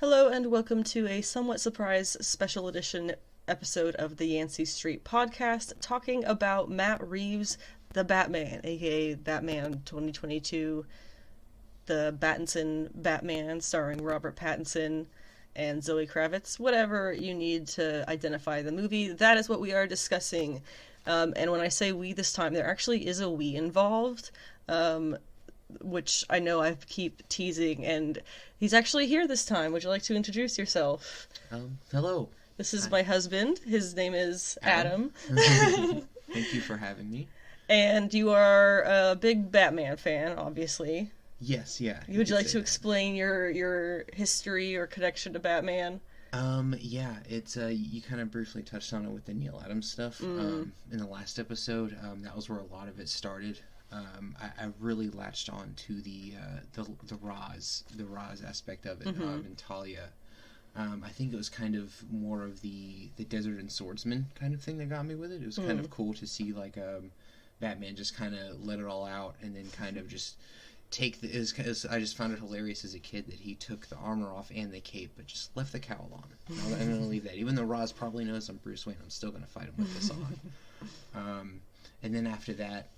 Hello and welcome to a somewhat surprise special edition episode of the Yancy Street podcast talking about Matt Reeves, the Batman, aka Batman 2022, the Battinson Batman starring Robert Pattinson and Zoe Kravitz. Whatever you need to identify the movie, that is what we are discussing. And when I say we this time, there actually is a we involved. Which I know I keep teasing, and he's actually here this time. Would you like to introduce yourself? Hello. This is Hi. my husband. His name is Adam. Thank you for having me. And you are a big Batman fan, obviously. Yes, yeah. Would you like say to that. explain your history or connection to Batman? Yeah, it's you kind of briefly touched on it with the Neil Adams stuff. In the last episode, that was where a lot of it started. I really latched on to the Roz aspect of it, and Talia. I think it was kind of more of the Desert and Swordsman kind of thing that got me with it. It was kind of cool to see like Batman just kind of let it all out and then kind of just take I just found it hilarious as a kid that he took the armor off and the cape but just left the cowl on. I'm going to leave that. Even though Roz probably knows I'm Bruce Wayne, I'm still going to fight him with this on. And then after that,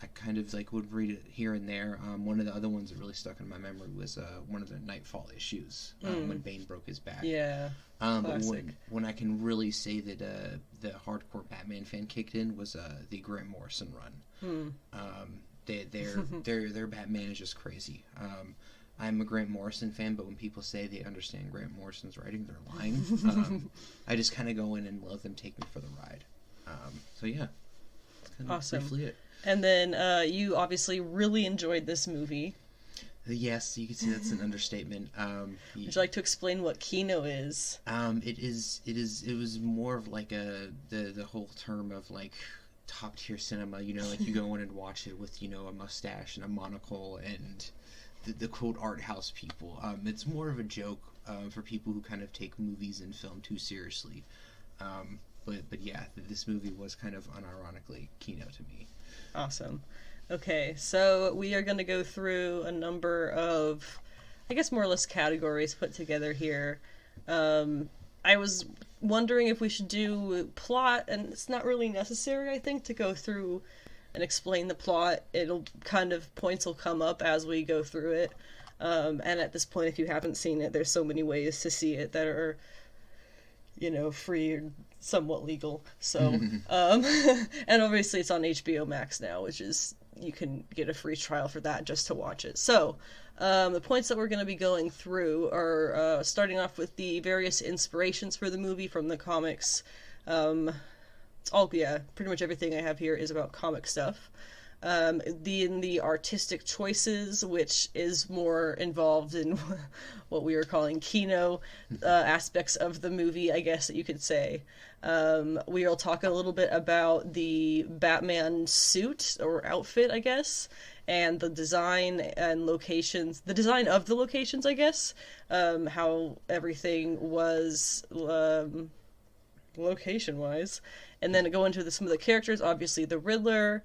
I kind of like would read it here and there. One of the other ones that really stuck in my memory was one of the Nightfall issues when Bane broke his back. Yeah, But classic. when I can really say that the hardcore Batman fan kicked in was the Grant Morrison run. Their Batman is just crazy. I'm a Grant Morrison fan, but when people say they understand Grant Morrison's writing, they're lying. I just kind of go in and let them take me for the ride. So yeah. Awesome. Briefly it. And then you obviously really enjoyed this movie. Yes, you can see that's an understatement. Would you like to explain what Kino is? It was more of like the whole term of like top tier cinema. You know, like you go in and watch it with a mustache and a monocle and the quote art house people. It's more of a joke for people who kind of take movies and film too seriously. But yeah, this movie was kind of unironically Kino to me. Awesome. Okay, so we are going to go through a number of, I guess, more or less categories put together here. I was wondering if we should do plot, and it's not really necessary, I think, to go through and explain the plot. Points will come up as we go through it. And at this point, if you haven't seen it, there's so many ways to see it that are, free or somewhat legal. So, and obviously it's on HBO Max now, which is, you can get a free trial for that just to watch it. So, the points that we're going to be going through are starting off with the various inspirations for the movie from the comics. Pretty much everything I have here is about comic stuff. The artistic choices, which is more involved in what we are calling Kino aspects of the movie, I guess that you could say. We will talk a little bit about the Batman suit or outfit, I guess, and the design and locations, the design of the locations, I guess, how everything was location-wise, and then go into some of the characters, obviously the Riddler,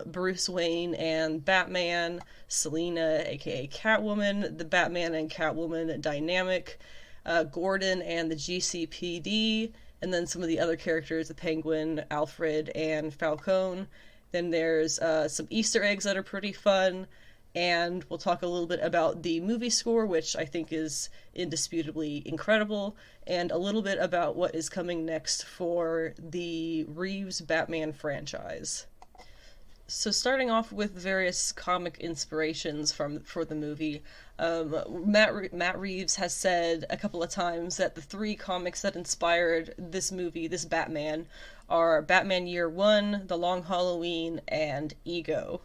Bruce Wayne and Batman, Selina, aka Catwoman, the Batman and Catwoman dynamic, Gordon and the GCPD, and then some of the other characters, the Penguin, Alfred, and Falcone. Then there's some Easter eggs that are pretty fun, and we'll talk a little bit about the movie score, which I think is indisputably incredible, and a little bit about what is coming next for the Reeves Batman franchise. So starting off with various comic inspirations for the movie, Matt Reeves has said a couple of times that the three comics that inspired this movie, this Batman, are Batman Year One, The Long Halloween, and Ego.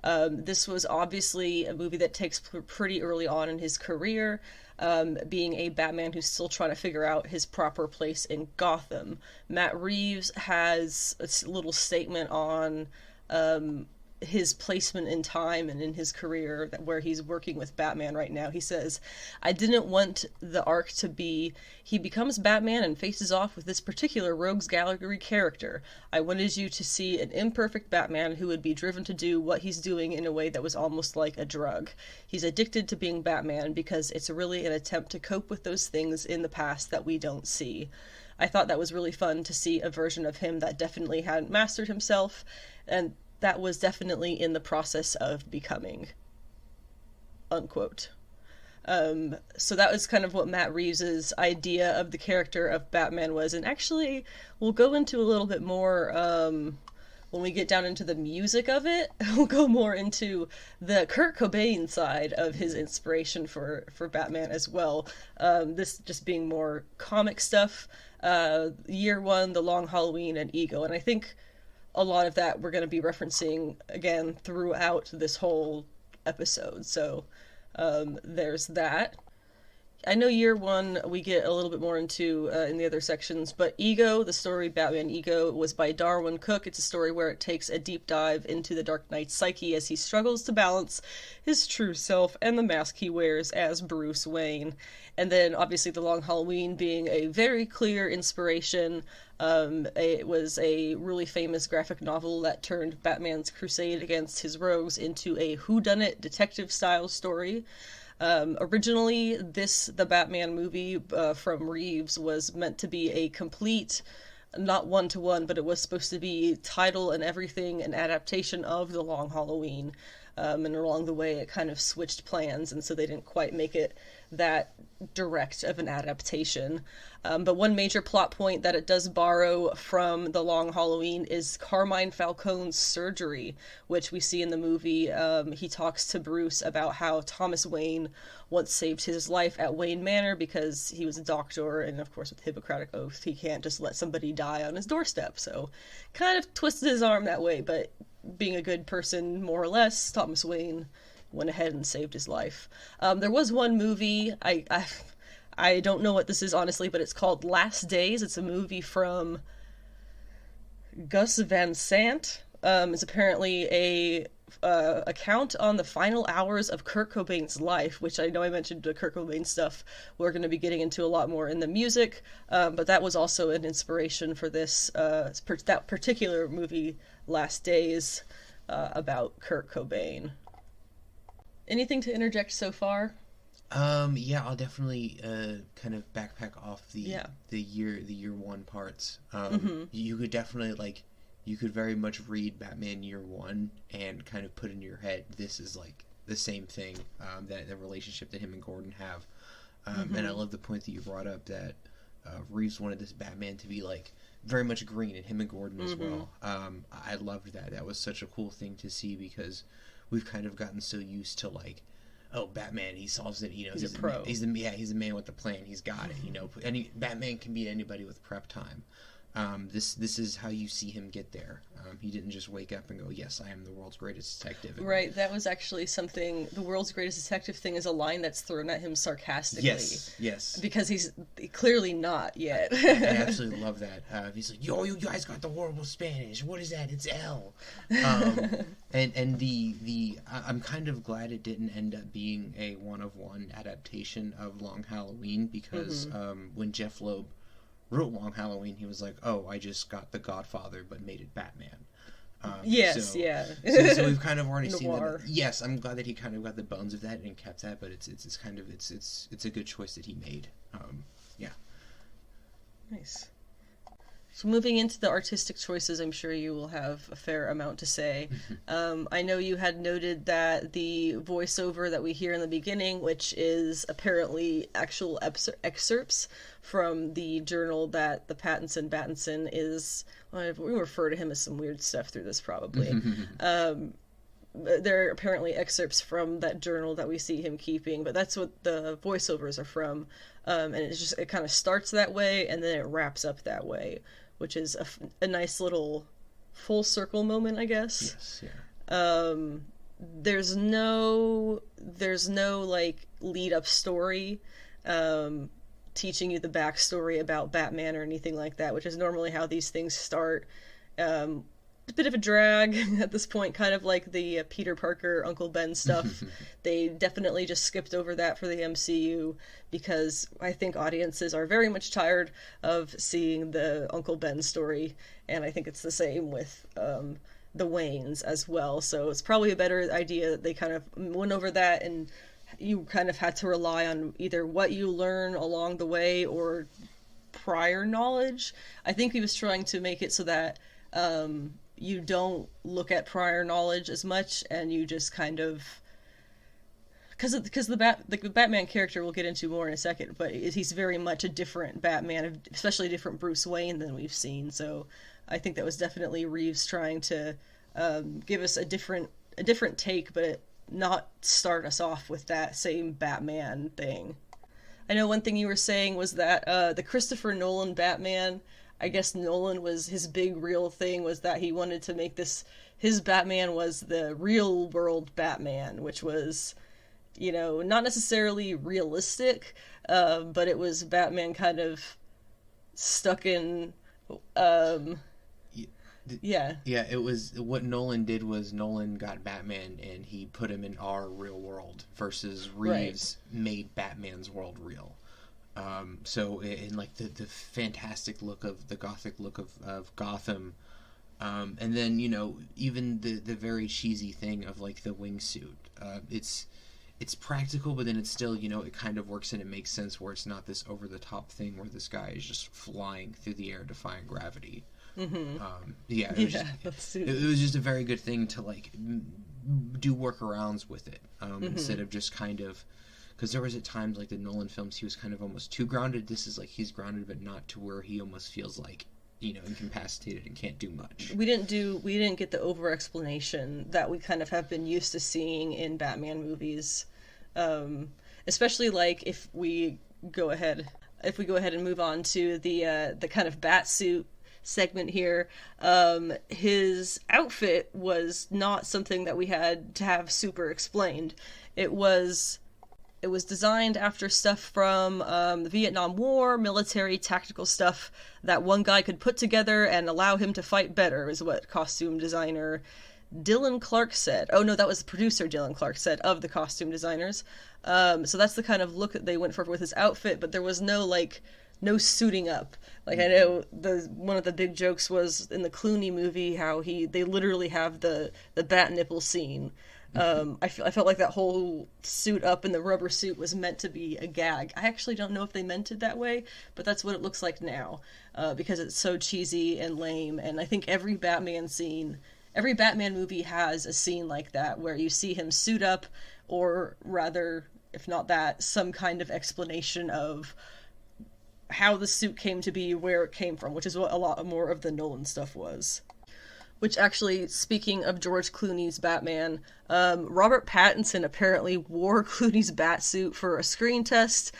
This was obviously a movie that takes pretty early on in his career, being a Batman who's still trying to figure out his proper place in Gotham. Matt Reeves has a little statement on his placement in time and in his career, where he's working with Batman right now. He says, "I didn't want the arc to be, he becomes Batman and faces off with this particular rogues gallery character. I wanted you to see an imperfect Batman who would be driven to do what he's doing in a way that was almost like a drug. He's addicted to being Batman because it's really an attempt to cope with those things in the past that we don't see." I thought that was really fun to see a version of him that definitely hadn't mastered himself, and that was definitely in the process of becoming, unquote. So that was kind of what Matt Reeves' idea of the character of Batman was, and actually we'll go into a little bit more when we get down into the music of it. We'll go more into the Kurt Cobain side of his inspiration for Batman as well. This just being more comic stuff, Year One, The Long Halloween, and Ego, and I think a lot of that we're going to be referencing again throughout this whole episode. So there's that. I know Year One we get a little bit more into in the other sections, but Ego, the story Batman Ego, was by Darwin Cook. It's a story where it takes a deep dive into the Dark Knight's psyche as he struggles to balance his true self and the mask he wears as Bruce Wayne. And then obviously The Long Halloween being a very clear inspiration. It was a really famous graphic novel that turned Batman's crusade against his rogues into a whodunit detective style story. Originally, the Batman movie from Reeves was meant to be a complete, not one-to-one, but it was supposed to be title and everything, an adaptation of The Long Halloween. And along the way, it kind of switched plans, and so they didn't quite make it that direct of an adaptation. But one major plot point that it does borrow from The Long Halloween is Carmine Falcone's surgery, which we see in the movie. He talks to Bruce about how Thomas Wayne once saved his life at Wayne Manor because he was a doctor, and of course with the Hippocratic Oath, he can't just let somebody die on his doorstep. So kind of twisted his arm that way, but being a good person, more or less, Thomas Wayne went ahead and saved his life. There was one movie, I don't know what this is honestly, but it's called Last Days. It's a movie from Gus Van Sant. It's apparently a account on the final hours of Kurt Cobain's life, which I know I mentioned the Kurt Cobain stuff we're going to be getting into a lot more in the music, but that was also an inspiration for this that particular movie, Last Days, about Kurt Cobain. Anything to interject so far? Yeah, I'll definitely kind of backpack off the year one parts. You could definitely you could very much read Batman Year One and kind of put in your head this is like the same thing, that the relationship that him and Gordon have. And I love the point that you brought up that Reeves wanted this Batman to be like very much green, and him and Gordon as well. I loved that. That was such a cool thing to see because we've kind of gotten so used to oh, Batman, he solves it, he's a pro. He's a man with a plan. He's got it, Batman can beat anybody with prep time. This is how you see him get there. He didn't just wake up and go, yes, I am the world's greatest detective. Right, that was actually something, the world's greatest detective thing is a line that's thrown at him sarcastically. Yes. Because he's clearly not yet. I absolutely love that. He's like, yo, you guys got the horrible Spanish. What is that? It's L. And I'm kind of glad it didn't end up being a one-of-one adaptation of Long Halloween because when Jeff Loeb wrote Long Halloween, he was like, oh, I just got The Godfather but made it Batman. So we've kind of already seen that. Yes, I'm glad that he kind of got the bones of that and kept that, but it's a good choice that he made. Nice. So moving into the artistic choices, I'm sure you will have a fair amount to say. I know you had noted that the voiceover that we hear in the beginning, which is apparently actual excerpts from the journal that the Battinson is, well, we refer to him as some weird stuff through this probably. They're apparently excerpts from that journal that we see him keeping, but that's what the voiceovers are from. And it kind of starts that way and then it wraps up that way, which is a nice little full circle moment, I guess. Yes, yeah. There's no lead up story, teaching you the backstory about Batman or anything like that, which is normally how these things start. a bit of a drag at this point, kind of like the Peter Parker, Uncle Ben stuff. They definitely just skipped over that for the MCU because I think audiences are very much tired of seeing the Uncle Ben story, and I think it's the same with the Waynes as well. So it's probably a better idea that they kind of went over that, and you kind of had to rely on either what you learn along the way or prior knowledge. I think he was trying to make it so that you don't look at prior knowledge as much, and you just kind of, because the Batman character we'll get into more in a second, but he's very much a different Batman, especially a different Bruce Wayne than we've seen. So I think that was definitely Reeves trying to give us a different take, but not start us off with that same Batman thing. I know one thing you were saying was that the Christopher Nolan Batman, I guess Nolan was his big real thing was that he wanted to make his Batman was the real world Batman, which was, not necessarily realistic, but it was Batman kind of stuck in, yeah. Yeah, it was, what Nolan did was Nolan got Batman and he put him in our real world versus Reeves made Batman's world real. So in like the fantastic look of the gothic look of Gotham, and then even the very cheesy thing of like the wingsuit. It's practical, but then it's still it kind of works and it makes sense where it's not this over the top thing where this guy is just flying through the air defying gravity. Mm-hmm. It was just a very good thing to like do workarounds with it, instead of just kind of. Because there was at times, like the Nolan films, he was kind of almost too grounded. This is like he's grounded, but not to where he almost feels like, incapacitated and can't do much. We didn't get the over-explanation that we kind of have been used to seeing in Batman movies. Especially like if we go ahead and move on to the kind of Batsuit segment here, his outfit was not something that we had to have super explained. It was designed after stuff from the Vietnam War, military tactical stuff that one guy could put together and allow him to fight better, is what costume designer Dylan Clark said. Oh no, that was the producer Dylan Clark said of the costume designers. So that's the kind of look that they went for with his outfit, but there was no suiting up. Like I know one of the big jokes was in the Clooney movie how they literally have the bat nipple scene. I felt like that whole suit up and the rubber suit was meant to be a gag. I actually don't know if they meant it that way, but that's what it looks like now, because it's so cheesy and lame. And I think every Batman movie has a scene like that where you see him suit up, or rather, if not that, some kind of explanation of how the suit came to be, where it came from, which is what a lot more of the Nolan stuff was. Which actually, speaking of George Clooney's Batman, Robert Pattinson apparently wore Clooney's Batsuit for a screen test.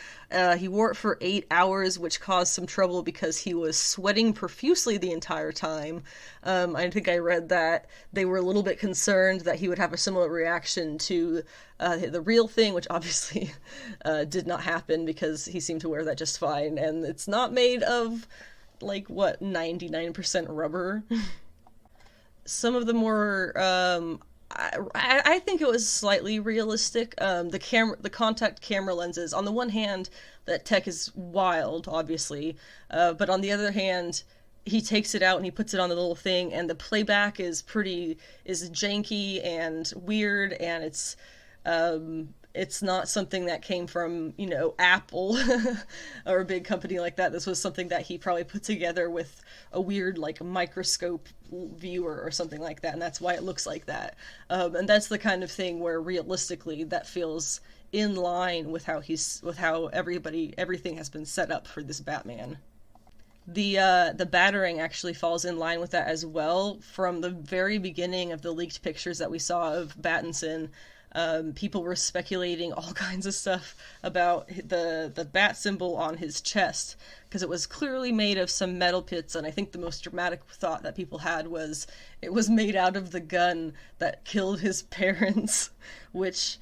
He wore it for 8 hours, which caused some trouble because he was sweating profusely the entire time. I think I read that they were a little bit concerned that he would have a similar reaction to the real thing, which obviously did not happen because he seemed to wear that just fine. And it's not made of, 99% rubber. Some of the more, I think it was slightly realistic. The contact camera lenses, on the one hand, that tech is wild, obviously, but on the other hand, he takes it out and he puts it on the little thing, and the playback is janky and weird, and it's not something that came from, Apple or a big company like that. This was something that he probably put together with a weird, microscope viewer or something like that, and that's why it looks like that. And that's the kind of thing where realistically that feels in line with how everything has been set up for this Batman. The battering actually falls in line with that as well. From the very beginning of the leaked pictures that we saw of Pattinson, people were speculating all kinds of stuff about the bat symbol on his chest, because it was clearly made of some metal pits, and I think the most dramatic thought that people had was it was made out of the gun that killed his parents, which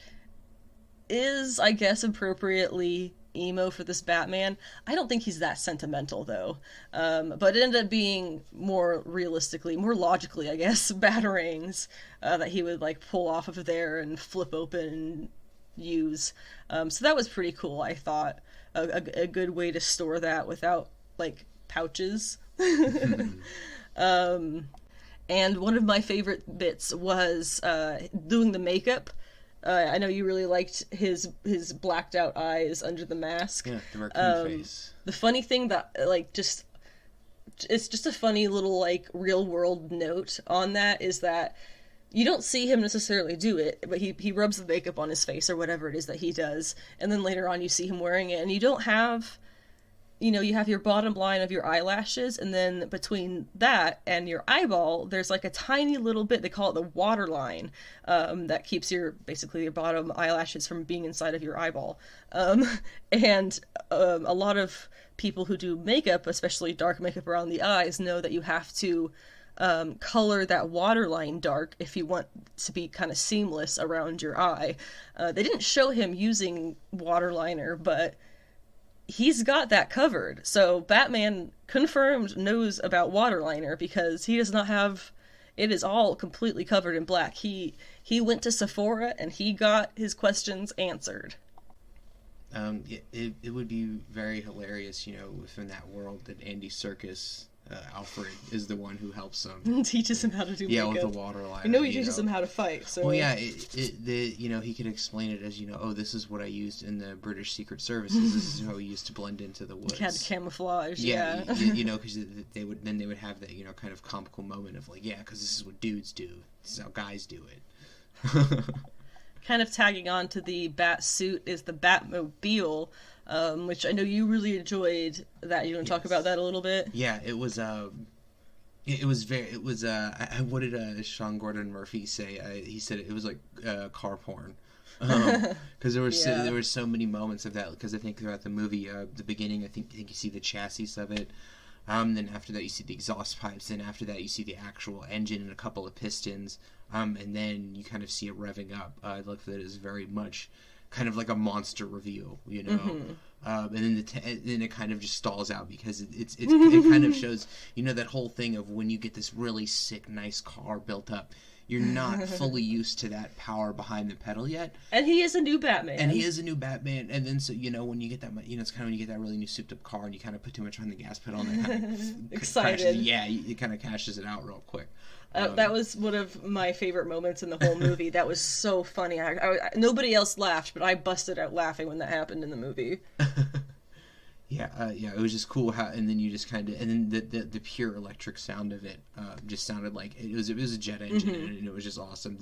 is, I guess, appropriately emo for this Batman. I don't think he's that sentimental, though. But it ended up being more realistically, more logically, I guess, batarangs that he would, like, pull off of there and flip open and use. So that was pretty cool, I thought. A good way to store that without, like, pouches. And one of my favorite bits was doing the makeup. I know you really liked his blacked out eyes under the mask. Yeah, the raccoon face. The funny thing that, like, it's just a funny little, like, real world note on that is that you don't see him necessarily do it, but he rubs the makeup on his face or whatever it is that he does, and then later on you see him wearing it, and you don't have, you have your bottom line of your eyelashes, and then between that and your eyeball, there's like a tiny little bit, they call it the water line, that keeps basically your bottom eyelashes from being inside of your eyeball. And a lot of people who do makeup, especially dark makeup around the eyes, know that you have to color that waterline dark if you want to be kind of seamless around your eye. They didn't show him using waterliner, but he's got that covered. So Batman confirmed knows about waterliner because he does not have it is all completely covered in black. He went to Sephora and he got his questions answered. It would be very hilarious, within that world that Andy Serkis, Alfred, is the one who helps him. Teaches him how to do makeup. Yeah, with the waterline. He teaches him how to fight. So. Well, yeah, he could explain it as, oh, this is what I used in the British Secret Services. This is how we used to blend into the woods. Had camouflage. Yeah. Because they would have that, kind of comical moment of like, yeah, because this is what dudes do. This is how guys do it. Kind of tagging on to the bat suit is the Batmobile, which I know you really enjoyed that. You want to talk about that a little bit? Yeah, it was what did Sean Gordon Murphy say? He said it was like car porn. Because there were so many moments of that, because I think throughout the movie, the beginning, I think you see the chassis of it. Then after that you see the exhaust pipes, then after that you see the actual engine and a couple of pistons, and then you kind of see it revving up. I look at it as very much kind of like a monster reveal, and then then it kind of just stalls out because it kind of shows, that whole thing of when you get this really sick, nice car built up, you're not fully used to that power behind the pedal yet. And he is a new Batman. And then so, when you get that, it's kind of when you get that really new souped up car and you kind of put too much on the gas pedal and it kind of excited. It kind of cashes it out real quick. That was one of my favorite moments in the whole movie. That was so funny. Nobody else laughed, but I busted out laughing when that happened in the movie. It was just cool how, and then you just kind of, and then the pure electric sound of it just sounded like it was a jet engine, and it was just awesome.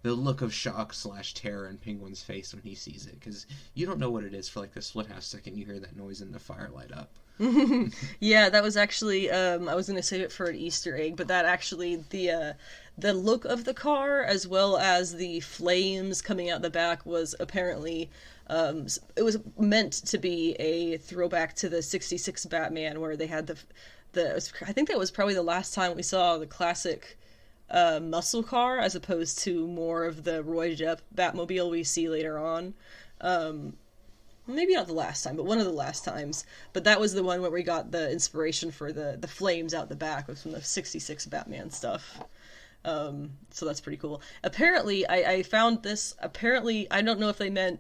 The look of shock / terror in Penguin's face when he sees it, because you don't know what it is for like the split half second you hear that noise and the fire light up. Yeah, that was actually, I was going to save it for an Easter egg, but that actually, the look of the car, as well as the flames coming out the back, was apparently, it was meant to be a throwback to the 66 Batman, where they had I think that was probably the last time we saw the classic muscle car, as opposed to more of the roided up Batmobile we see later on. Maybe not the last time, but one of the last times. But that was the one where we got the inspiration for the flames out the back from the 66 Batman stuff. So that's pretty cool. Apparently, I found this, I don't know if they meant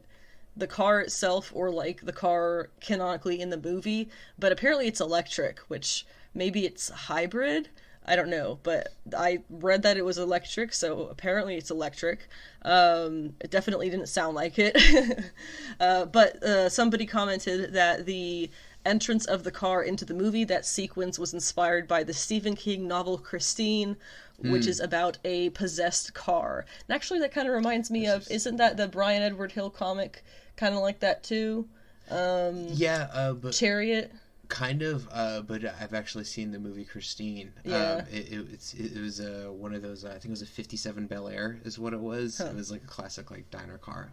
the car itself or like the car canonically in the movie, but apparently it's electric, which maybe it's hybrid. I don't know, but I read that it was electric, so apparently it's electric. It definitely didn't sound like it. But somebody commented that the entrance of the car into the movie, that sequence was inspired by the Stephen King novel Christine, which is about a possessed car. And actually that kind of reminds me of, isn't that the Brian Edward Hill comic kind of like that too? But Chariot? Kind of, but I've actually seen the movie Christine. Yeah. It was one of those, I think it was a 57 Bel Air is what it was. Huh. It was like a classic like diner car.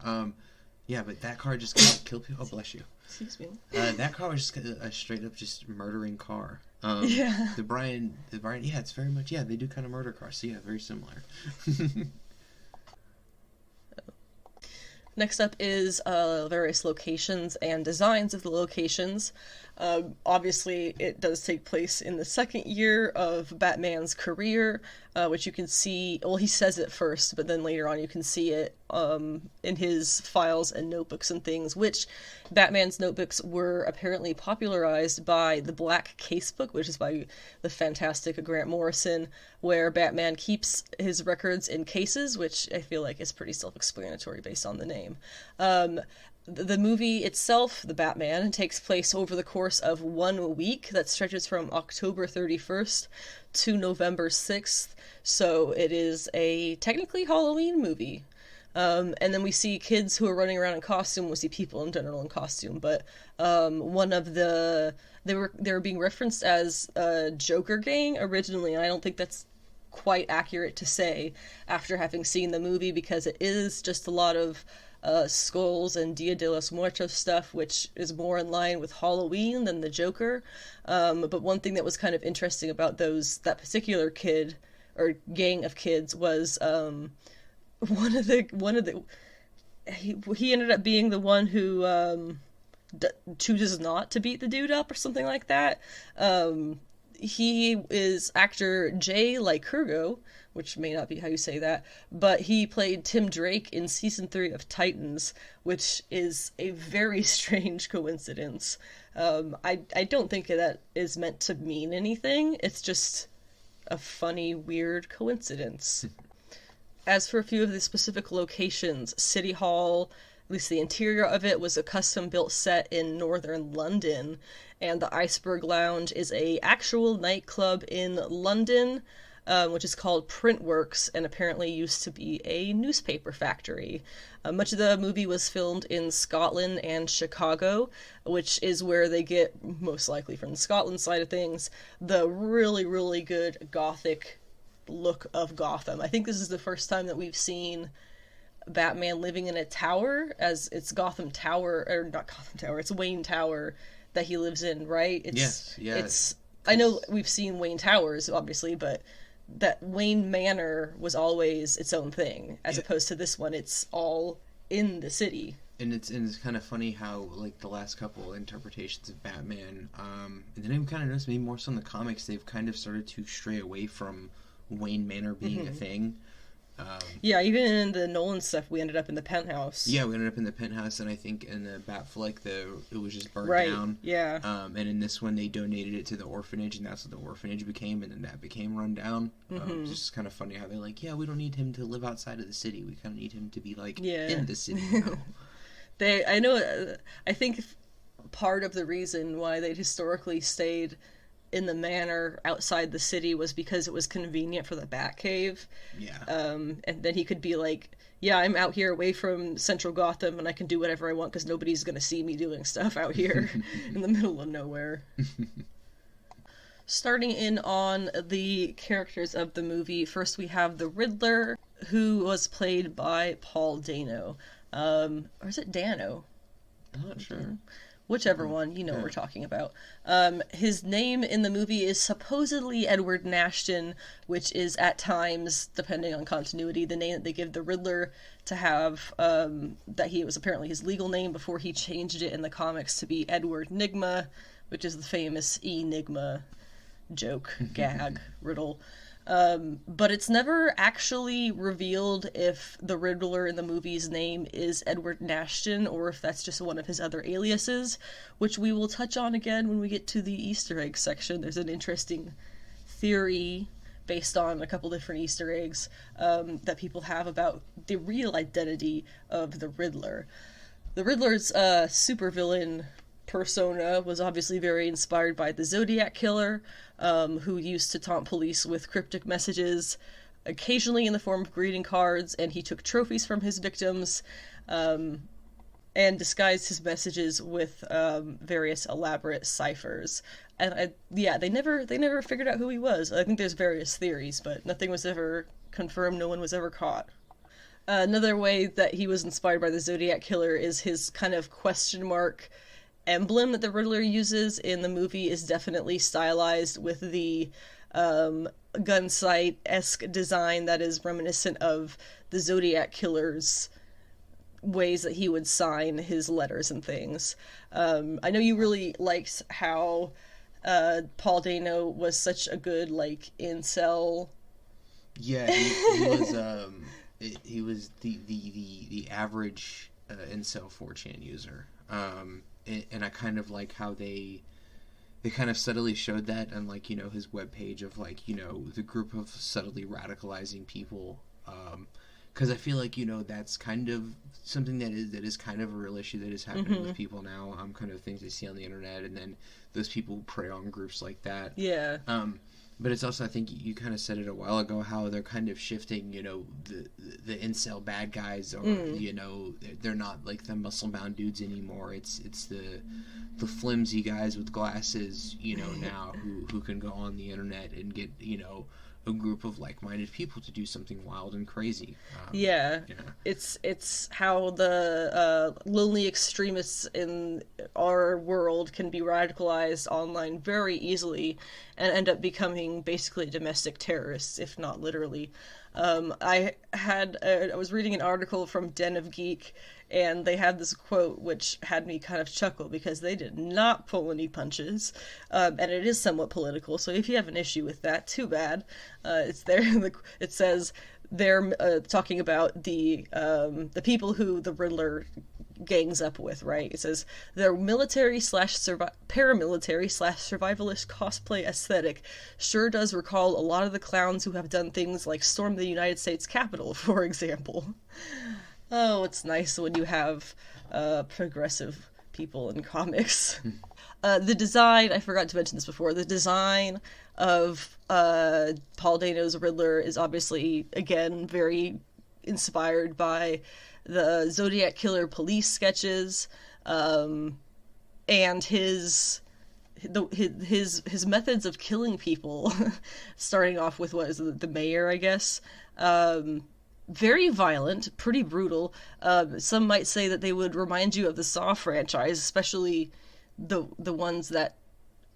But that car just killed people. Oh, bless you. Excuse me. That car was just a straight up just murdering car. The Brian, yeah, it's very much, they do kind of murder cars. So yeah, very similar. Next up is various locations and designs of the locations. Obviously, it does take place in the second year of Batman's career, which you can see. Well, he says it first, but then later on you can see it in his files and notebooks and things, which Batman's notebooks were apparently popularized by the Black Casebook, which is by the fantastic Grant Morrison, where Batman keeps his records in cases, which I feel like is pretty self-explanatory based on the name. The movie itself, The Batman, takes place over the course of 1 week that stretches from October 31st to November 6th, so it is a technically Halloween movie. And then we see kids who are running around in costume. We see people in general in costume, but one of they were being referenced as a Joker gang originally, and I don't think that's quite accurate to say after having seen the movie, because it is just a lot of skulls and Dia de los Muertos stuff, which is more in line with Halloween than the Joker. But one thing that was kind of interesting about that particular kid or gang of kids was he ended up being the one who chooses not to beat the dude up or something like that. He is actor Jay Lycurgo, which may not be how you say that, but he played Tim Drake in season 3 of Titans, which is a very strange coincidence. I don't think that is meant to mean anything. It's just a funny, weird coincidence. As for a few of the specific locations, City Hall, at least the interior of it, was a custom-built set in northern London, and the Iceberg Lounge is a actual nightclub in London, which is called Printworks, and apparently used to be a newspaper factory. Much of the movie was filmed in Scotland and Chicago, which is where they get, most likely from the Scotland side of things, the really, really good gothic look of Gotham. I think this is the first time that we've seen Batman living in a tower, as it's Gotham Tower, or not Gotham Tower, it's Wayne Tower that he lives in, right? I know we've seen Wayne Towers, obviously, but that Wayne Manor was always its own thing, as opposed to this one, it's all in the city. And it's kind of funny how, like, the last couple interpretations of Batman, and then I've kind of noticed, maybe more so in the comics, they've kind of started to stray away from Wayne Manor being a thing. Yeah, even in the Nolan stuff, we ended up in the penthouse. Yeah, we ended up in the penthouse, and I think in the Batfleck, it was just burnt down. Yeah. And in this one, they donated it to the orphanage, and that's what the orphanage became, and then that became run down. It's just kind of funny how they're like, yeah, we don't need him to live outside of the city. We kind of need him to be, like, in the city now. I think part of the reason why they'd historically stayed in the manor outside the city was because it was convenient for the Batcave. Yeah. And then he could be like, yeah, I'm out here away from central Gotham and I can do whatever I want because nobody's going to see me doing stuff out here in the middle of nowhere. Starting in on the characters of the movie, first we have the Riddler, who was played by Paul Dano. Or is it Dano? I'm not sure. Whichever one, you know what we're talking about. His name in the movie is supposedly Edward Nashton, which is at times, depending on continuity, the name that they give the Riddler to have, that he was apparently his legal name before he changed it in the comics to be Edward Nigma, which is the famous Enigma joke, gag, riddle. But it's never actually revealed if the Riddler in the movie's name is Edward Nashton or if that's just one of his other aliases, which we will touch on again when we get to the Easter egg section. There's an interesting theory based on a couple different Easter eggs that people have about the real identity of the Riddler. The Riddler's supervillain persona was obviously very inspired by the Zodiac Killer, who used to taunt police with cryptic messages, occasionally in the form of greeting cards, and he took trophies from his victims, and disguised his messages with various elaborate ciphers. And they never figured out who he was. I think there's various theories, but nothing was ever confirmed. No one was ever caught. Another way that he was inspired by the Zodiac Killer is his kind of question mark emblem that the Riddler uses in the movie is definitely stylized with the gun sight-esque design that is reminiscent of the Zodiac Killer's ways that he would sign his letters and things. I know you really liked how Paul Dano was such a good, like, incel. Yeah, he was the average incel 4chan user. And I kind of like how they kind of subtly showed that on, like, his webpage of, like, the group of subtly radicalizing people. Because I feel like, that's kind of something that is kind of a real issue that is happening with people now. Kind of things they see on the internet, and then those people prey on groups like that. Yeah. But it's also, I think you kind of said it a while ago, how they're kind of shifting, the incel bad guys, or they're not like the muscle-bound dudes anymore. It's the flimsy guys with glasses, now who can go on the internet and get a group of like-minded people to do something wild and crazy. Yeah. It's how the lonely extremists in our world can be radicalized online very easily and end up becoming basically domestic terrorists, if not literally. I was reading an article from Den of Geek, and they had this quote which had me kind of chuckle because they did not pull any punches, and it is somewhat political, so if you have an issue with that, too bad. It's there. It says they're talking about the people who the Riddler gangs up with, right? It says their military / paramilitary / survivalist cosplay aesthetic sure does recall a lot of the clowns who have done things like storm the United States Capitol, for example. Oh, it's nice when you have progressive people in comics. The design, I forgot to mention this before, the design of Paul Dano's Riddler is obviously, again, very inspired by the Zodiac Killer police sketches, and his methods of killing people, starting off with, what is it, the mayor, I guess, very violent, pretty brutal. Some might say that they would remind you of the Saw franchise, especially the ones that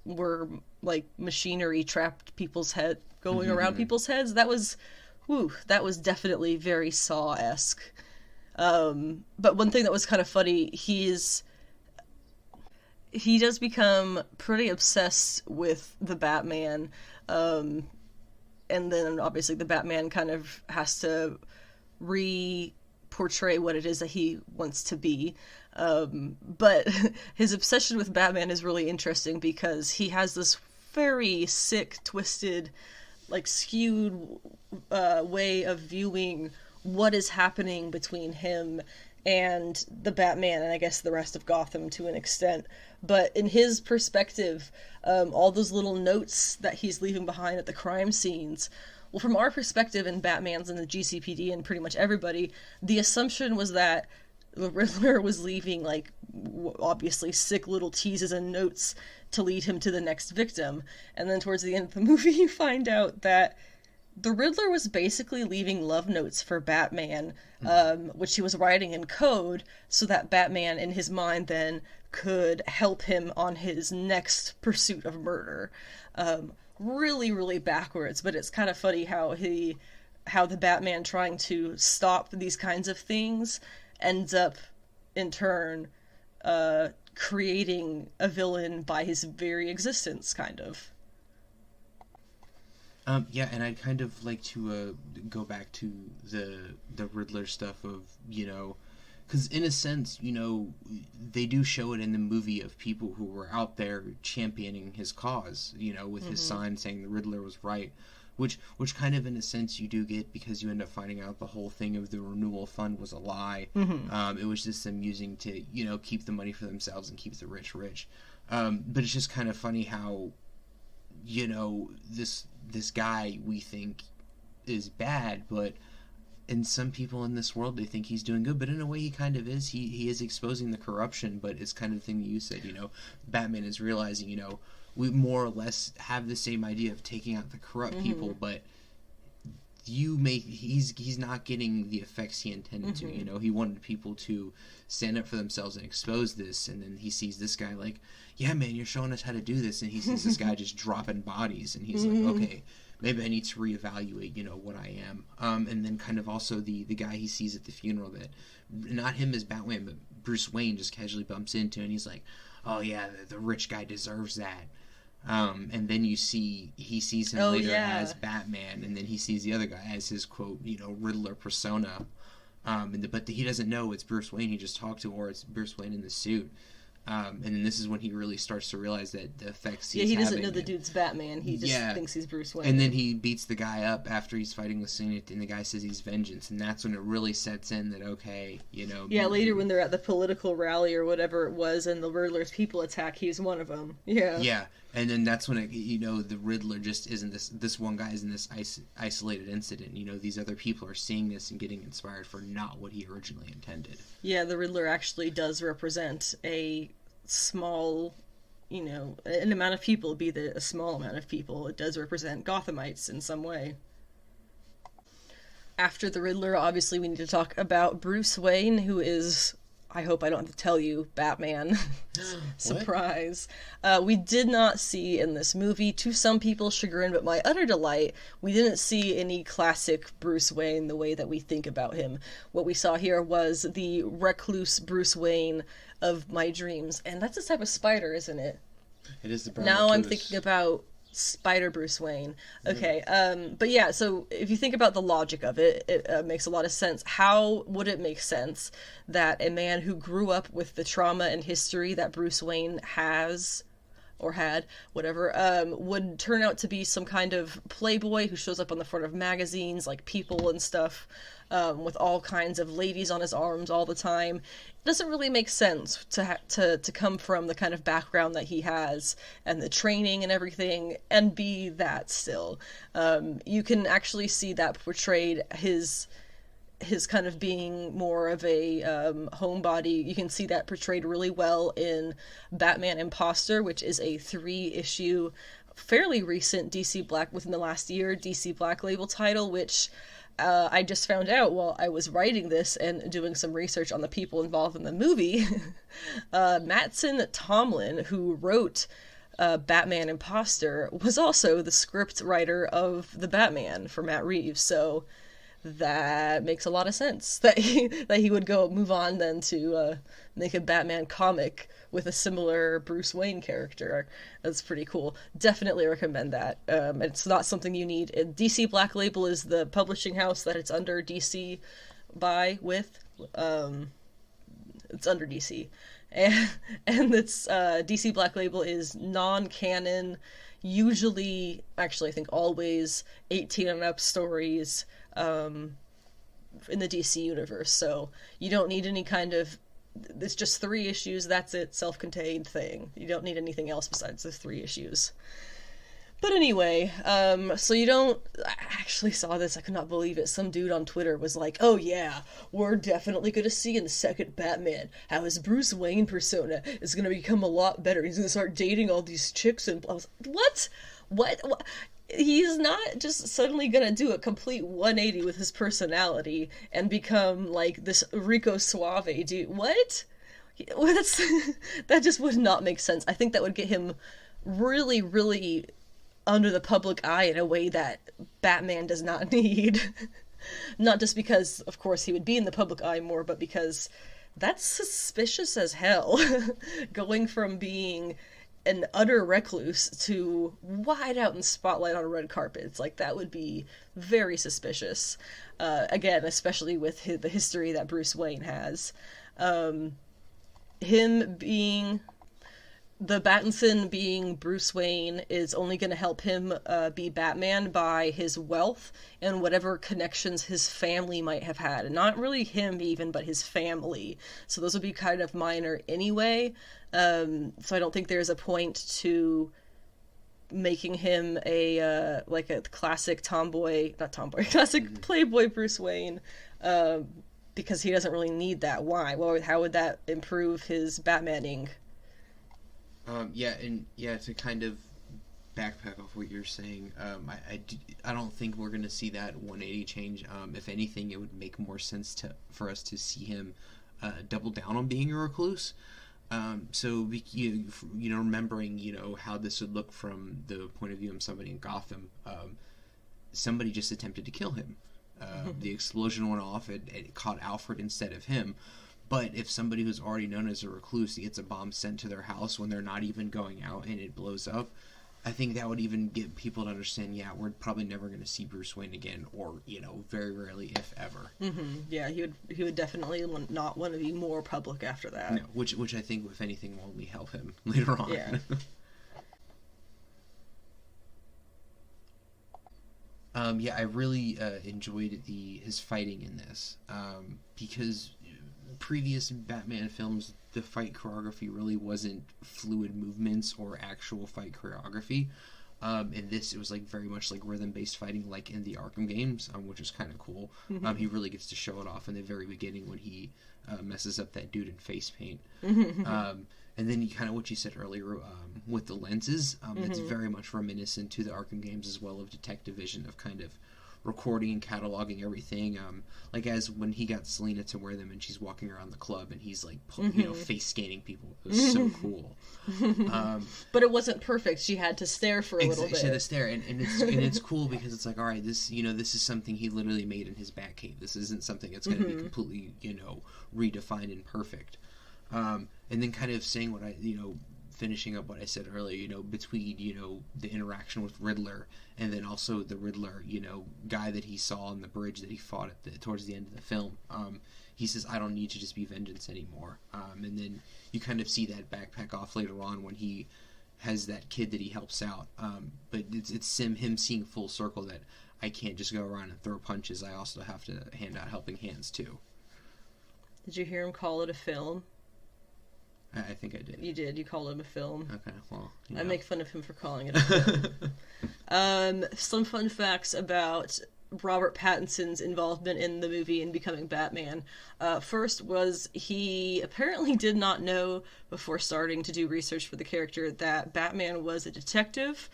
were like machinery trapped people's head, going around people's heads. That was definitely very Saw-esque. But one thing that was kind of funny, he does become pretty obsessed with the Batman, and then obviously the Batman kind of has to re-portray what it is that he wants to be. But his obsession with Batman is really interesting because he has this very sick, twisted, like skewed way of viewing what is happening between him and the Batman, and I guess the rest of Gotham to an extent. But in his perspective, all those little notes that he's leaving behind at the crime scenes, well, from our perspective in Batman's and the GCPD and pretty much everybody, the assumption was that the Riddler was leaving, like, obviously sick little teases and notes to lead him to the next victim. And then towards the end of the movie, you find out that the Riddler was basically leaving love notes for Batman, which he was writing in code, so that Batman, in his mind, then could help him on his next pursuit of murder. Really, really backwards, but it's kind of funny how the Batman trying to stop these kinds of things ends up, in turn, creating a villain by his very existence, kind of. Yeah, and I'd kind of like to go back to the Riddler stuff of, because in a sense, they do show it in the movie of people who were out there championing his cause, with his sign saying the Riddler was right, which kind of in a sense you do get because you end up finding out the whole thing of the renewal fund was a lie. It was just them using to, keep the money for themselves and keep the rich rich. But it's just kind of funny how, this guy we think is bad, but in some people in this world they think he's doing good, but in a way he kind of is. He is exposing the corruption, but it's kind of the thing that you said, Batman is realizing, we more or less have the same idea of taking out the corrupt people, but he's not getting the effects he intended to. He wanted people to stand up for themselves and expose this, and then he sees this guy like, yeah man, you're showing us how to do this, and he sees this guy just dropping bodies, and he's like, okay, maybe I need to reevaluate, what I am. And then kind of also the guy he sees at the funeral that, not him as Batman, but Bruce Wayne just casually bumps into, and he's like, oh yeah, the rich guy deserves that. And then he sees him later as Batman, and then he sees the other guy as his, quote, Riddler persona. But he doesn't know it's Bruce Wayne he just talked to, or it's Bruce Wayne in the suit. And then this is when he really starts to realize that the effects he's he doesn't having, know the dude's Batman. He just thinks he's Bruce Wayne. And then he beats the guy up after he's fighting with Selina, and the guy says he's vengeance, and that's when it really sets in that, okay, Yeah, later when they're at the political rally or whatever it was, and the Riddler's people attack, he's one of them. Yeah. Yeah, and then that's when the Riddler just isn't this one guy isn't this isolated incident. These other people are seeing this and getting inspired for not what he originally intended. Yeah, the Riddler actually does represent a small, an amount of people, be a small amount of people. It does represent Gothamites in some way. After the Riddler, obviously we need to talk about Bruce Wayne, who is, I hope I don't have to tell you, Batman. Surprise. We did not see in this movie, to some people's chagrin, but my utter delight, we didn't see any classic Bruce Wayne the way that we think about him. What we saw here was the recluse Bruce Wayne of my dreams, and that's a type of spider, isn't it? It is the brown Now recluse. I'm thinking about Spider Bruce Wayne. Okay, but yeah, so if you think about the logic of it, it makes a lot of sense. How would it make sense that a man who grew up with the trauma and history that Bruce Wayne has, or had, whatever, would turn out to be some kind of playboy who shows up on the front of magazines, like People and stuff, with all kinds of ladies on his arms all the time? It doesn't really make sense to come from the kind of background that he has and the training and everything and be that still. You can actually see that portrayed, his kind of being more of a homebody. You can see that portrayed really well in Batman Imposter, which is a 3-issue, fairly recent DC Black, within the last year, DC Black Label title, which I just found out while I was writing this and doing some research on the people involved in the movie. Mattson Tomlin, who wrote Batman Imposter, was also the script writer of the Batman for Matt Reeves, so that makes a lot of sense that he would move on then to make a Batman comic with a similar Bruce Wayne character. That's pretty cool. Definitely recommend that. It's not something you need. DC Black Label is the publishing house that it's under DC with. It's under DC. And it's DC Black Label is non-canon, usually, actually I think always, 18 and up stories in the DC universe, so you don't need any kind of, it's just 3 issues, that's it, self-contained thing. You don't need anything else besides the 3 issues. But anyway, so I actually saw this, I could not believe it. Some dude on Twitter was like, oh yeah, we're definitely going to see in the second Batman how his Bruce Wayne persona is going to become a lot better. He's going to start dating all these chicks, and I was like, what? He's not just suddenly gonna do a complete 180 with his personality and become like this Rico Suave dude. What? That just would not make sense. I think that would get him really, really under the public eye in a way that Batman does not need. Not just because, of course, he would be in the public eye more, but because that's suspicious as hell. Going from being an utter recluse to wide out in spotlight on red carpets, like, that would be very suspicious. Again, especially with the history that Bruce Wayne has. The Battinson being Bruce Wayne is only going to help him be Batman by his wealth and whatever connections his family might have had. And not really him even, but his family. So those would be kind of minor anyway. So I don't think there's a point to making him a classic classic playboy Bruce Wayne, because he doesn't really need that. Why? Well, how would that improve his Batmaning? To kind of backpack off what you're saying, I don't think we're going to see that 180 change. If anything, it would make more sense for us to see him double down on being a recluse. Remembering, how this would look from the point of view of somebody in Gotham, somebody just attempted to kill him. The explosion went off, it caught Alfred instead of him. But if somebody who's already known as a recluse gets a bomb sent to their house when they're not even going out and it blows up, I think that would even get people to understand, yeah, we're probably never going to see Bruce Wayne again, or, very rarely, if ever. Yeah, he would definitely not want to be more public after that. No, which I think, if anything, will only help him later on. Yeah. I really enjoyed his fighting in this, because previous Batman films, the fight choreography really wasn't fluid movements or actual fight choreography. In this, it was very much rhythm-based fighting, like in the Arkham games, which is kind of cool. He really gets to show it off in the very beginning when he messes up that dude in face paint. And then kind of what you said earlier with the lenses, it's very much reminiscent to the Arkham games as well, of Detective Vision, of kind of recording and cataloging everything. As when he got Selina to wear them and she's walking around the club and he's face scanning people. It was so cool. But it wasn't perfect. She had to stare for a little bit. She had to stare, and it's cool because it's all right, this this is something he literally made in his Batcave. This isn't something that's going to be completely redefined and perfect. And then kind of saying what I, finishing up what I said earlier, between, the interaction with Riddler and then also the Riddler, guy that he saw on the bridge that he fought towards the end of the film. He says, I don't need to just be vengeance anymore. And then you kind of see that backpack off later on when he has that kid that he helps out. But it's him seeing full circle that I can't just go around and throw punches. I also have to hand out helping hands too. Did you hear him call it a film? I think I did. You did. You called him a film. Okay, well, I make fun of him for calling it a film. Some fun facts about Robert Pattinson's involvement in the movie and becoming Batman. First was he apparently did not know before starting to do research for the character that Batman was a detective.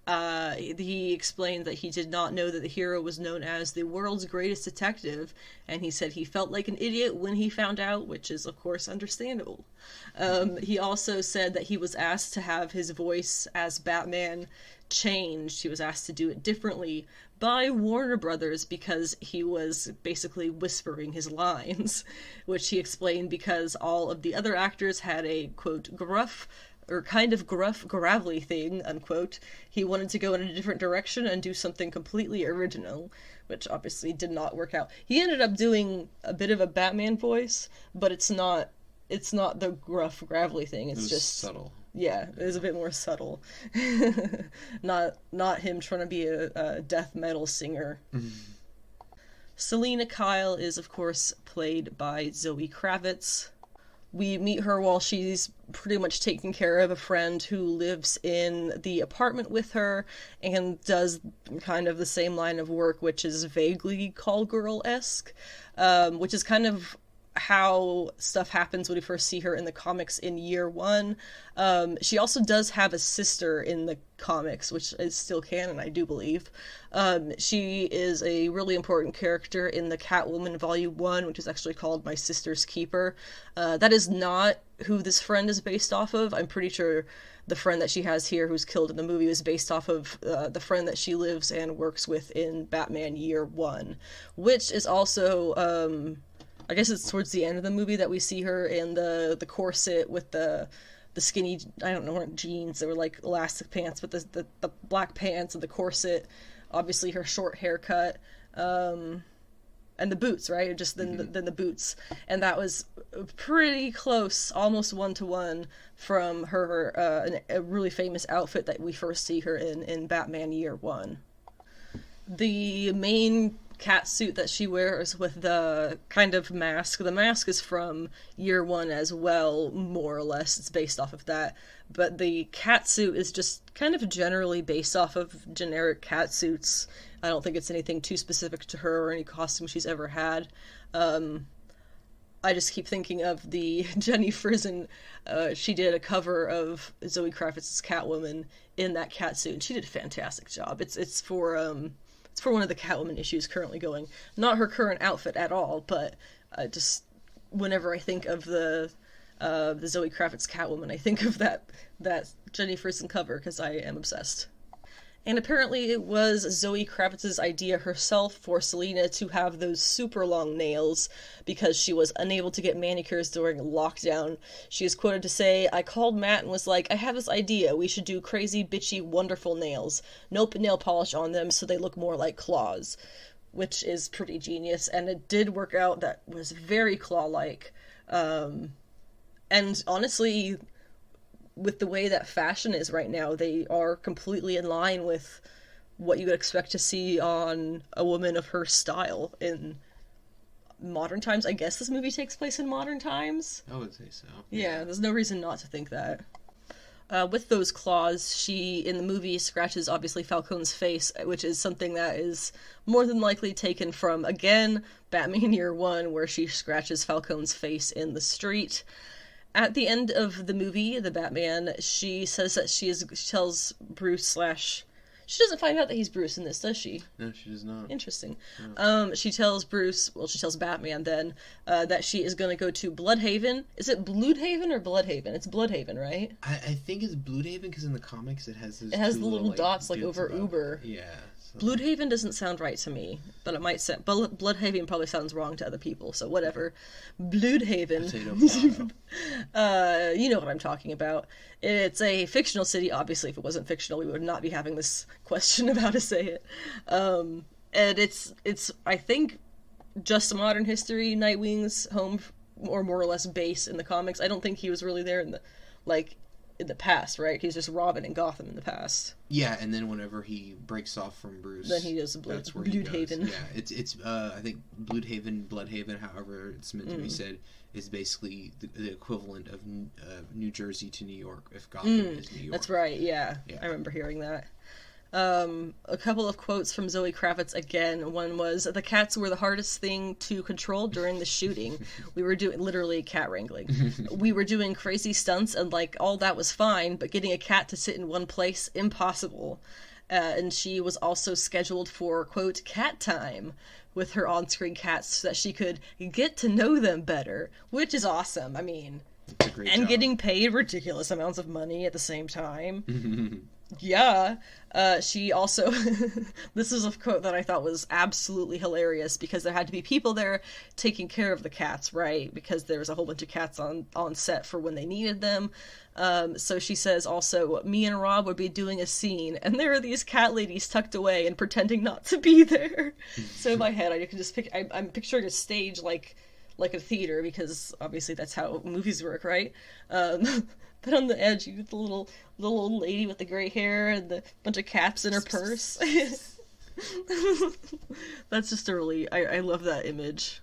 He explained that he did not know that the hero was known as the world's greatest detective, and he said he felt like an idiot when he found out, which is, of course, understandable. He also said that he was asked to have his voice as Batman changed. He was asked to do it differently by Warner Brothers because he was basically whispering his lines, which he explained because all of the other actors had a, quote, gruff, or kind of gruff, gravelly thing, unquote. He wanted to go in a different direction and do something completely original, which obviously did not work out. He ended up doing a bit of a Batman voice, but it's not the gruff, gravelly thing. It's just subtle. Yeah, it was a bit more subtle. Not him trying to be a death metal singer. Selina Kyle is, of course, played by Zoe Kravitz. We meet her while she's pretty much taking care of a friend who lives in the apartment with her and does kind of the same line of work, which is vaguely call girl-esque, which is kind of how stuff happens when we first see her in the comics in year one. She also does have a sister in the comics, which is still canon, I do believe. She is a really important character in the Catwoman Volume 1, which is actually called My Sister's Keeper. That is not who this friend is based off of. I'm pretty sure the friend that she has here who's killed in the movie was based off of the friend that she lives and works with in Batman Year 1, which is also... I guess it's towards the end of the movie that we see her in the corset with the skinny, I don't know, weren't jeans, they were like elastic pants, but the black pants and the corset, obviously her short haircut, and the boots, right? Just then the boots. And that was pretty close, almost one-to-one from her, a really famous outfit that we first see her in Batman Year 1. The main cat suit that she wears with the kind of mask. The mask is from Year 1 as well, more or less. It's based off of that. But the cat suit is just kind of generally based off of generic cat suits. I don't think it's anything too specific to her or any costume she's ever had. I just keep thinking of the Jenny Frison. She did a cover of Zoe Kravitz's Catwoman in that cat suit, and she did a fantastic job. It's for one of the Catwoman issues currently going. Not her current outfit at all, but just whenever I think of the Zoe Kravitz Catwoman, I think of that Jenny Frison cover because I am obsessed. And apparently it was Zoe Kravitz's idea herself for Selina to have those super long nails because she was unable to get manicures during lockdown. She is quoted to say, "I called Matt and was like, I have this idea. We should do crazy, bitchy, wonderful nails. No nail polish on them so they look more like claws." Which is pretty genius, and it did work out. That was very claw-like. And honestly, with the way that fashion is right now, they are completely in line with what you would expect to see on a woman of her style in modern times. I guess this movie takes place in modern times. I would say so. Yeah, there's no reason not to think that. With those claws, she, in the movie, scratches, obviously, Falcone's face, which is something that is more than likely taken from, again, Batman Year One, where she scratches Falcone's face in the street. At the end of the movie, the Batman, she says that she tells Bruce / she doesn't find out that he's Bruce in this, does she? No, she does not. Interesting. No. She tells Batman then, that she is going to go to Bloodhaven. Is it Bloodhaven or Bloodhaven? It's Bloodhaven, right? I think it's Bloodhaven because in the comics it has those It has the little little dots like over Uber. Yeah. So. Bloodhaven doesn't sound right to me, but it might sound. Bloodhaven probably sounds wrong to other people, so whatever. Bloodhaven. You know what I'm talking about. It's a fictional city. Obviously, if it wasn't fictional, we would not be having this question of how to say it. And it's I think just modern history. Nightwing's home, or more or less base in the comics. I don't think he was really there in the past, right? He's just Robin in Gotham in the past. Yeah, and then whenever he breaks off from Bruce, then he does that's where Bloodhaven. Yeah, it's I think Bloodhaven, however it's meant to be said, is basically the equivalent of New Jersey to New York, if Gotham is New York. That's right, yeah. I remember hearing that. A couple of quotes from Zoe Kravitz again. One was, "The cats were the hardest thing to control during the shooting. We were doing, literally, cat wrangling. We were doing crazy stunts and, all that was fine, but getting a cat to sit in one place, impossible." And she was also scheduled for, quote, cat time with her on-screen cats so that she could get to know them better, which is awesome. I mean, it's a great job. Getting paid ridiculous amounts of money at the same time. Yeah. She also, this is a quote that I thought was absolutely hilarious because there had to be people there taking care of the cats, right? Because there was a whole bunch of cats on set for when they needed them. So she says also, "Me and Rob would be doing a scene, and there are these cat ladies tucked away and pretending not to be there." So in my head, I can just I'm picturing a stage like a theater, because obviously that's how movies work, right? But on the edge, you get the little old lady with the gray hair and the bunch of cats in her purse. That's just I love that image.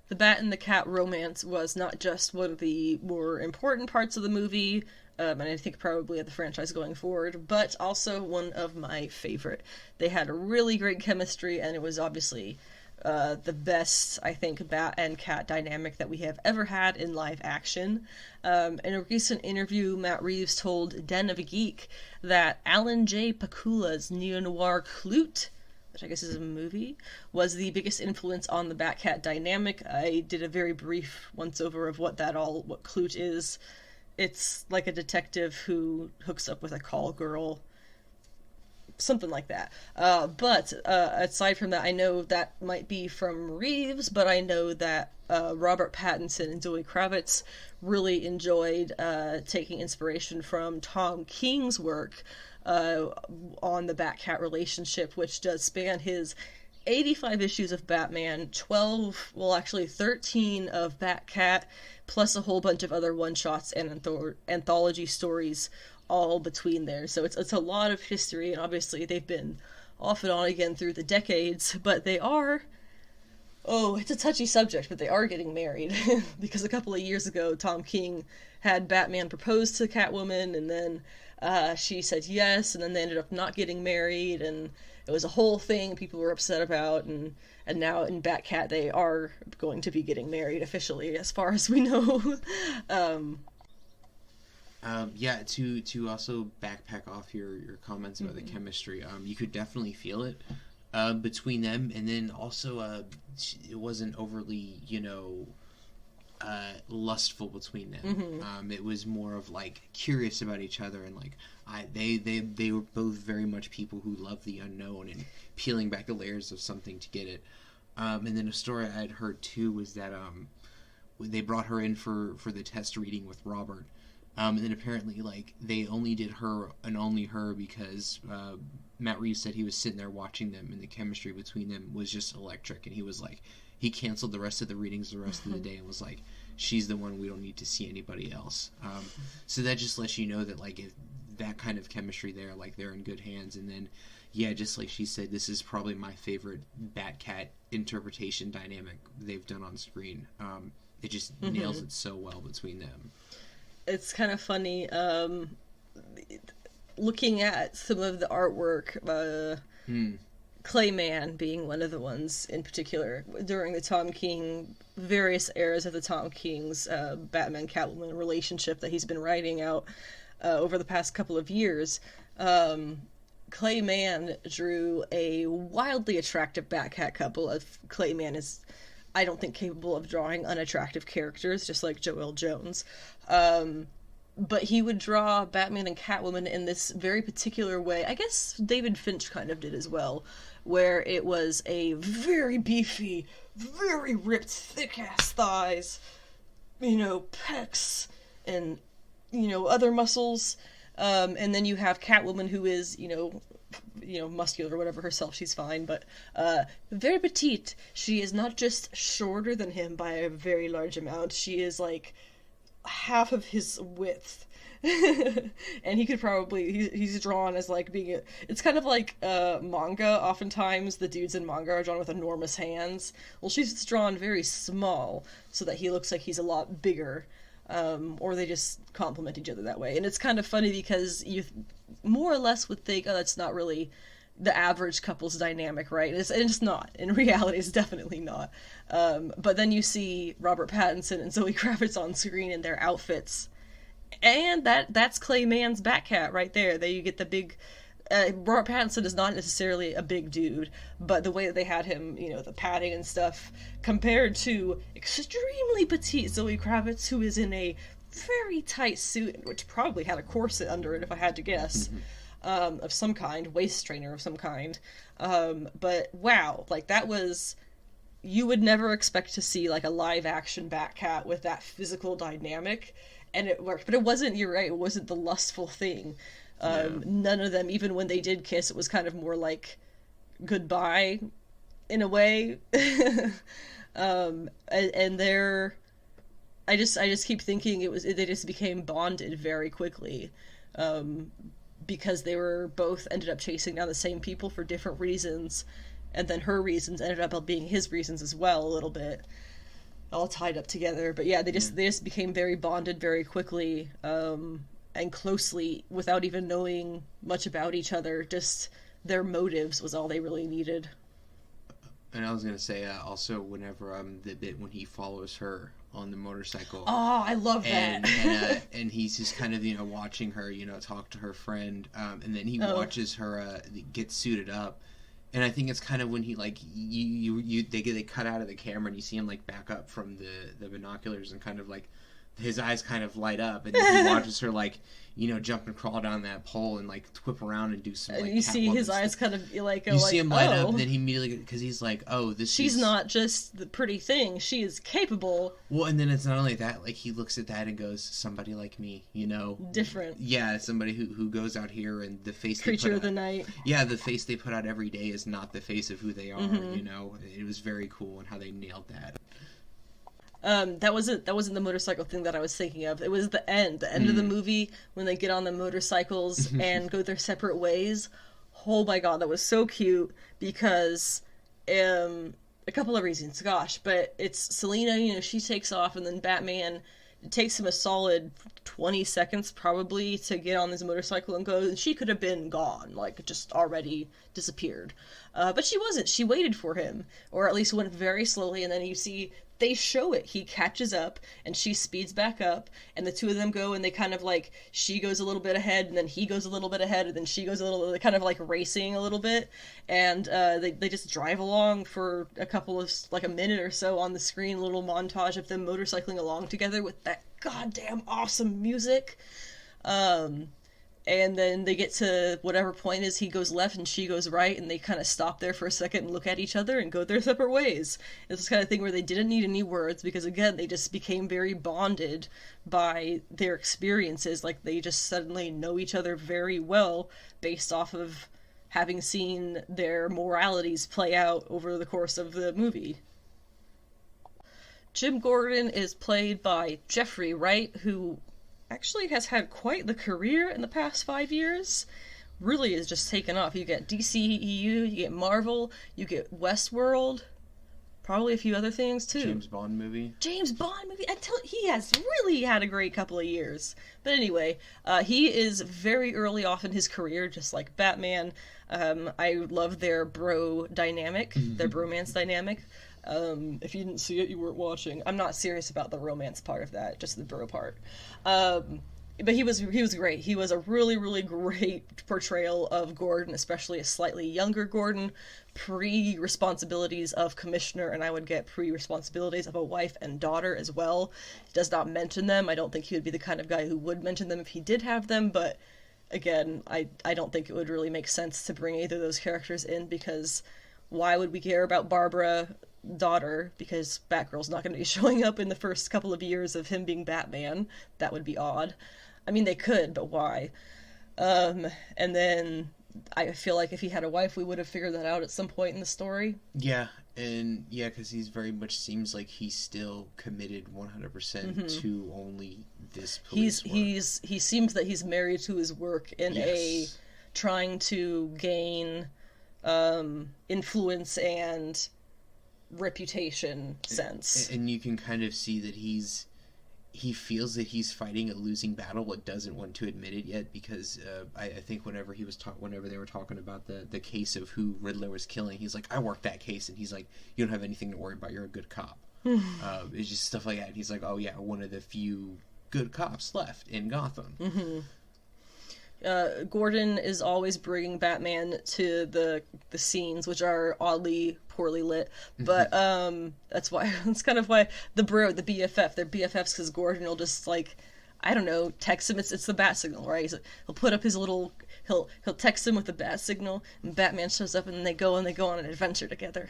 The Bat and the Cat romance was not just one of the more important parts of the movie, and I think probably of the franchise going forward, but also one of my favorite. They had a really great chemistry, and it was obviously the best, I think, Bat and Cat dynamic that we have ever had in live action. In a recent interview, Matt Reeves told Den of a Geek that Alan J. Pakula's neo-noir Clute, which I guess is a movie, was the biggest influence on the Bat-Cat dynamic. I did a very brief once-over of what Clute is. It's like a detective who hooks up with a call girl, something like that. But aside from that, I know that might be from Reeves, but I know that Robert Pattinson and Zoe Kravitz really enjoyed taking inspiration from Tom King's work on the Bat-Cat relationship, which does span his 85 issues of Batman, 13 of Bat-Cat, plus a whole bunch of other one-shots and anthology stories all between there. So it's a lot of history, and obviously they've been off and on again through the decades, but they are, it's a touchy subject, but they are getting married. Because a couple of years ago, Tom King had Batman propose to Catwoman, and then she said yes, and then they ended up not getting married, and it was a whole thing people were upset about, and now in Bat-Cat they are going to be getting married officially, as far as we know. To also backpack off your comments about the chemistry, you could definitely feel it between them, and then also it wasn't overly, lustful between them. It was more of like curious about each other, and like they were both very much people who love the unknown and peeling back the layers of something to get it. And then a story I had heard too was that they brought her in for the test reading with Robert. And then apparently, like, they only did her and only her because Matt Reeves said he was sitting there watching them, and the chemistry between them was just electric. And he was like, he canceled the rest of the readings the rest of the day and was like, she's the one, we don't need to see anybody else. So that just lets you know that, like, if that kind of chemistry there, like, they're in good hands. And then, yeah, just like she said, this is probably my favorite Bat-Cat interpretation dynamic they've done on screen. It just nails it so well between them. It's kind of funny, looking at some of the artwork, Clayman being one of the ones in particular, during the Tom King, various eras of the Tom King's Batman-Catwoman relationship that he's been writing out over the past couple of years. Clayman drew a wildly attractive Bat-Cat couple. Clayman is, I don't think, capable of drawing unattractive characters, just like Joelle Jones. But he would draw Batman and Catwoman in this very particular way. I guess David Finch kind of did as well, where it was a very beefy, very ripped, thick-ass thighs, pecs, and, other muscles. And then you have Catwoman, who is, muscular or whatever herself, she's fine, but very petite. She is not just shorter than him by a very large amount, she is like half of his width. And he could probably, he's drawn as like being it's kind of like manga. Oftentimes the dudes in manga are drawn with enormous hands. Well, she's drawn very small so that he looks like he's a lot bigger. Or they just complement each other that way. And it's kind of funny because you more or less would think, oh, that's not really the average couple's dynamic, right? And it's not. In reality, it's definitely not. But then you see Robert Pattinson and Zoe Kravitz on screen in their outfits. And that's Clayman's Batcat right there. There you get the big... Robert Pattinson is not necessarily a big dude, but the way that they had him, the padding and stuff, compared to extremely petite Zoe Kravitz, who is in a very tight suit, which probably had a corset under it, if I had to guess, of some kind, waist trainer of some kind. But wow, like that was... You would never expect to see like a live-action Batcat with that physical dynamic, and it worked. But it wasn't, you're right, it wasn't the lustful thing. None of them, even when they did kiss, it was kind of more like goodbye in a way. And they're, I just keep thinking they just became bonded very quickly, because they were both ended up chasing down the same people for different reasons, and then her reasons ended up being his reasons as well, a little bit, all tied up together. But yeah, they just became very bonded very quickly, and closely, without even knowing much about each other. Just their motives was all they really needed. And I was gonna say also, whenever the bit when he follows her on the motorcycle. Oh, I love that. And he's just kind of watching her talk to her friend, and then he watches her get suited up. And I think it's kind of when he like they cut out of the camera and you see him like back up from the binoculars, and kind of like his eyes kind of light up, and then he watches her like jump and crawl down that pole and like whip around and do some. Like, you see his eyes kind of like you see him light up, and then he immediately, because he's like, oh, she's not just the pretty thing; she is capable. Well, and then it's not only that; like he looks at that and goes, somebody like me, different. Yeah, somebody who goes out here, and the face creature of the night. Yeah, the face they put out every day is not the face of who they are. It was very cool and how they nailed that. That wasn't the motorcycle thing that I was thinking of. It was the end of the movie when they get on the motorcycles and go their separate ways. Oh my god, that was so cute, because a couple of reasons. Gosh, but it's Selina, she takes off, and then Batman, it takes him a solid 20 seconds probably to get on this motorcycle and go, and she could have been gone, like just already disappeared. But she wasn't. She waited for him, or at least went very slowly, and then you see they show it. He catches up and she speeds back up, and the two of them go, and they kind of like, she goes a little bit ahead and then he goes a little bit ahead and then she goes a little, kind of like racing a little bit, and they just drive along for a couple of, like a minute or so on the screen, a little montage of them motorcycling along together with that goddamn awesome music. And then they get to whatever point is, he goes left and she goes right, and they kind of stop there for a second and look at each other and go their separate ways. It's this kind of thing where they didn't need any words, because again, they just became very bonded by their experiences. Like, they just suddenly know each other very well based off of having seen their moralities play out over the course of the movie. Jim Gordon is played by Jeffrey Wright, who actually has had quite the career in the past 5 years. Really is just taken off. You get DCEU, you get Marvel, you get Westworld, probably a few other things too. James Bond movie. He has really had a great couple of years. But anyway, he is very early off in his career, just like Batman. I love their bro dynamic, their bromance dynamic. If you didn't see it, you weren't watching. I'm not serious about the romance part of that, just the bro part. But he was great. He was a really, really great portrayal of Gordon, especially a slightly younger Gordon, pre-responsibilities of commissioner, and I would get pre-responsibilities of a wife and daughter as well. He does not mention them. I don't think he would be the kind of guy who would mention them if he did have them, but again, I don't think it would really make sense to bring either of those characters in, because why would we care about Barbara, daughter? Because Batgirl's not going to be showing up in the first couple of years of him being Batman. That would be odd. I mean, they could, but why? And then I feel like if he had a wife, we would have figured that out at some point in the story. Yeah, and yeah, because he's very much seems like he's still committed 100% to only this police work. He seems that he's married to his work in a trying to gain influence and reputation sense. And you can kind of see that he feels that he's fighting a losing battle, but doesn't want to admit it yet, because I think whenever they were talking about the case of who Riddler was killing, he's like, I worked that case, and he's like, you don't have anything to worry about, you're a good cop. It's just stuff like that, and he's like, oh yeah, one of the few good cops left in Gotham. Gordon is always bringing Batman to the scenes, which are oddly poorly lit, but that's kind of why the BFF, they're BFFs, because Gordon will just, like, I don't know, text him. It's the bat signal, right? He'll put up his little, he'll text him with the bat signal, and Batman shows up, and they go on an adventure together.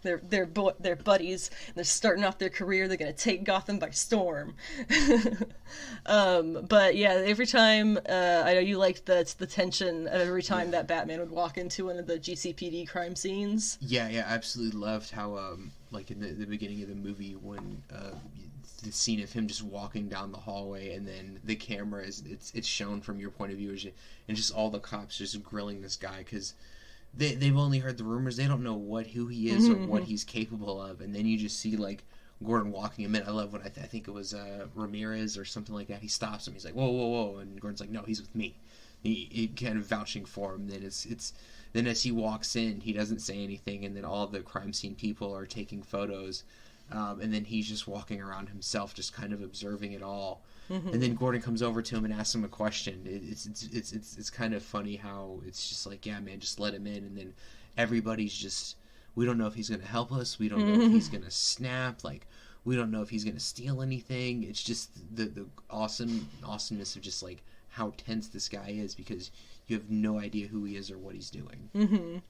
They're buddies, and they're starting off their career. They're gonna take Gotham by storm. But yeah, every time I know you liked the tension of every time that Batman would walk into one of the GCPD crime scenes. Yeah, I absolutely loved how like in the beginning of the movie when the scene of him just walking down the hallway, and then the camera it's shown from your point of view, and just all the cops just grilling this guy, because they've only heard the rumors. They don't know who he is or what he's capable of, and then you just see like Gordon walking him in. I love when I think it was Ramirez or something like that. He stops him. He's like, whoa, and Gordon's like, no, he's with me. He kind of vouching for him. Then then as he walks in, he doesn't say anything, and then all the crime scene people are taking photos. And then he's just walking around himself, just kind of observing it all. And then Gordon comes over to him and asks him a question. It's kind of funny how it's just like, yeah, man, just let him in. And then everybody's just, we don't know if he's going to help us. We don't know if he's going to snap. Like, we don't know if he's going to steal anything. It's just the awesomeness of just like how tense this guy is, because you have no idea who he is or what he's doing.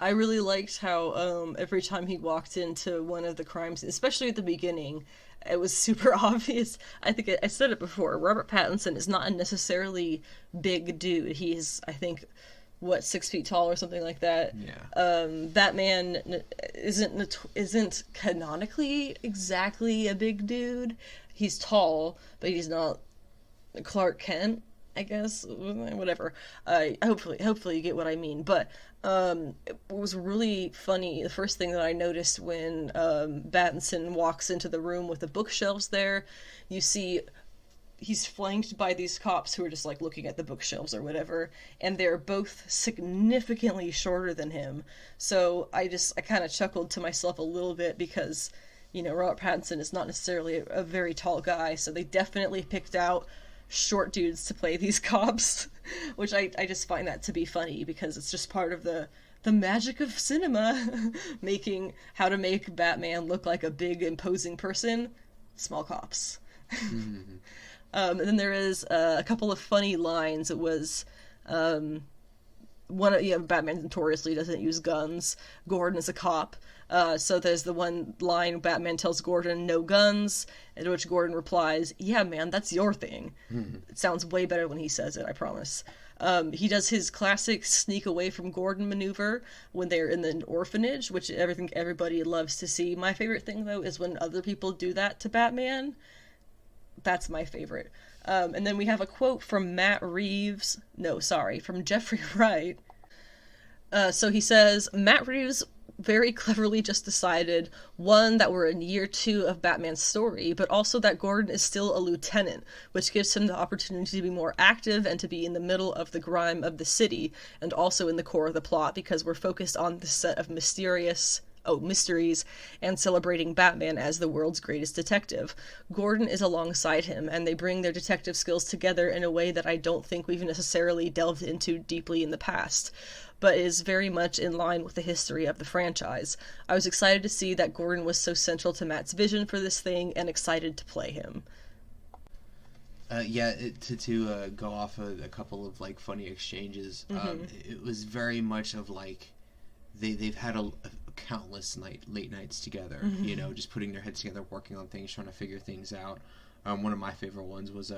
I really liked how every time he walked into one of the crimes, especially at the beginning, it was super obvious. I think I said it before, Robert Pattinson is not a necessarily big dude. He's, I think, 6 feet tall or something like that. Yeah. Batman isn't canonically exactly a big dude. He's tall, but he's not Clark Kent, I guess. Whatever. Hopefully you get what I mean. But it was really funny. The first thing that I noticed when Pattinson walks into the room with the bookshelves there, you see he's flanked by these cops who are just like looking at the bookshelves or whatever, and they're both significantly shorter than him. So I kind of chuckled to myself a little bit, because Robert Pattinson is not necessarily a very tall guy, so they definitely picked out short dudes to play these cops, which I just find that to be funny, because it's just part of the magic of cinema, making how to make Batman look like a big, imposing person, small cops. Mm-hmm. And then there is a couple of funny lines. It was Batman notoriously doesn't use guns. Gordon is a cop. So there's the one line Batman tells Gordon, no guns, at which Gordon replies, yeah, man, that's your thing. It sounds way better when he says it, I promise. He does his classic sneak away from Gordon maneuver when they're in the orphanage, which I think everybody loves to see. My favorite thing, though, is when other people do that to Batman. That's my favorite. And then we have a quote from from Jeffrey Wright. So he says, Matt Reeves very cleverly just decided, one, that we're in year 2 of Batman's story, but also that Gordon is still a lieutenant, which gives him the opportunity to be more active and to be in the middle of the grime of the city, and also in the core of the plot, because we're focused on this set of mysteries and celebrating Batman as the world's greatest detective. Gordon is alongside him, and they bring their detective skills together in a way that I don't think we've necessarily delved into deeply in the past, but is very much in line with the history of the franchise. I was excited to see that Gordon was so central to Matt's vision for this thing, and excited to play him. To go off a couple of like funny exchanges, it was very much of like they've had a countless late nights together, just putting their heads together, working on things, trying to figure things out. One of my favorite ones was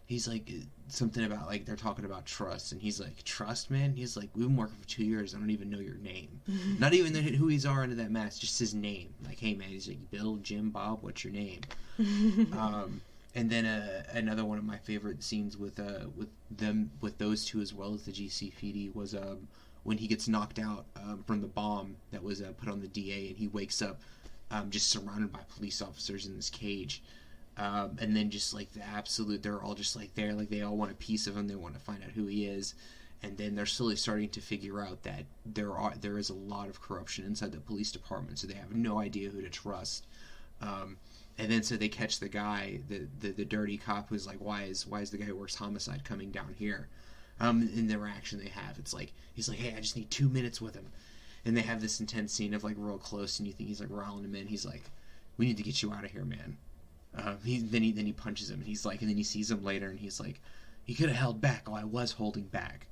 he's like something about like they're talking about trust, and he's like, trust, man? He's like, we've been working for 2 years, I don't even know your name. Not even who he's are under that mask, just his name. Like, hey man, he's like, Bill, Jim, Bob, what's your name? And then another one of my favorite scenes with those two as well as the GCPD was when he gets knocked out from the bomb that was put on the DA, and he wakes up just surrounded by police officers in this cage. And then just like they're all just like there, like they all want a piece of him, they want to find out who he is, and then they're slowly starting to figure out that there is a lot of corruption inside the police department, so they have no idea who to trust. And then so they catch the guy, the dirty cop who's like, why is the guy who works homicide coming down here? In the interaction they have, it's like he's like, hey, I just need 2 minutes with him, and they have this intense scene of like real close, and you think he's like riling him in. He's like, we need to get you out of here, man. Then he punches him, and he's like, and then he sees him later, and he's like, he could have held back. Oh, I was holding back.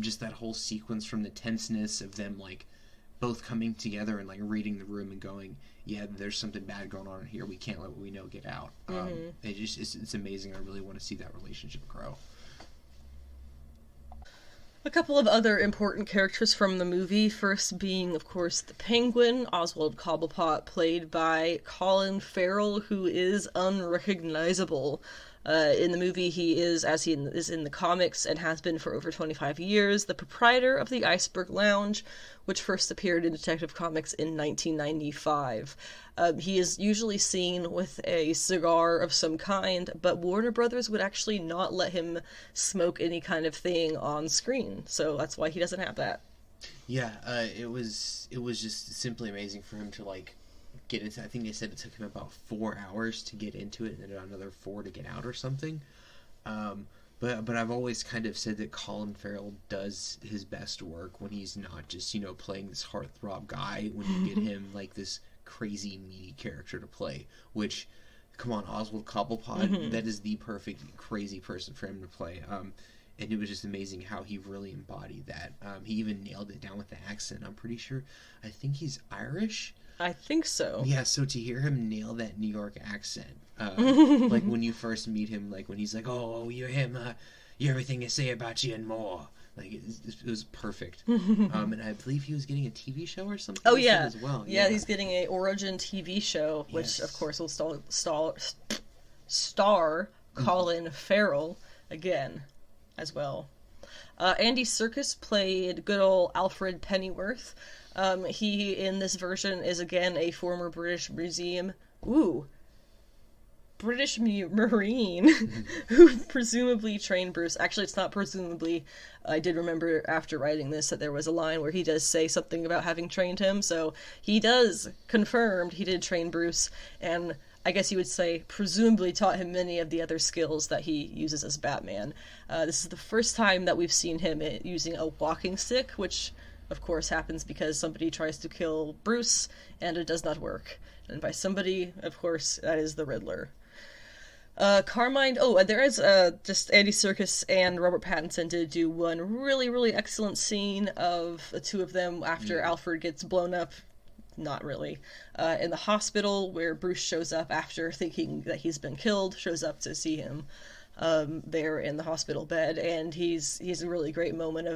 Just that whole sequence from the tenseness of them like both coming together and like reading the room and going, yeah, there's something bad going on here. We can't let what we know get out. It's amazing. I really want to see that relationship grow. A couple of other important characters from the movie, first being, of course, the Penguin, Oswald Cobblepot, played by Colin Farrell, who is unrecognizable. In the movie, he is, as he is in the comics and has been for over 25 years, the proprietor of the Iceberg Lounge, which first appeared in Detective Comics in 1995. He is usually seen with a cigar of some kind, but Warner Brothers would actually not let him smoke any kind of thing on screen, so that's why he doesn't have that. Yeah, it was just simply amazing for him to like get into. I think they said it took him about 4 hours to get into it, and then another 4 to get out or something. But I've always kind of said that Colin Farrell does his best work when he's not just playing this heartthrob guy. When you get him like this crazy meaty character to play, which, come on, Oswald Cobblepot, that is the perfect crazy person for him to play. And it was just amazing how he really embodied that. He even nailed it down with the accent. I think he's Irish. I think so. Yeah, so to hear him nail that New York accent, like when you first meet him, like when he's like, oh, you're him, you're everything I say about you and more. Like, it was perfect. And I believe he was getting a TV show or something. Oh, yeah. As well. Yeah, he's getting a Origin TV show, which, of course, will star Colin Farrell again as well. Andy Serkis played good old Alfred Pennyworth. He, in this version, is again a former British Museum. Ooh. British Marine who presumably trained Bruce. Actually, it's not presumably. I did remember after writing this that there was a line where he does say something about having trained him, so he does confirmed he did train Bruce, and I guess you would say presumably taught him many of the other skills that he uses as Batman. This is the first time that we've seen him using a walking stick, which of course happens because somebody tries to kill Bruce and it does not work. And by somebody, of course, that is the Riddler. Carmine, there is just Andy Serkis and Robert Pattinson did do one really, really excellent scene of the two of them after Alfred gets blown up. Not really. In the hospital where Bruce shows up after thinking that he's been killed, shows up to see him there in the hospital bed, and he's a really great moment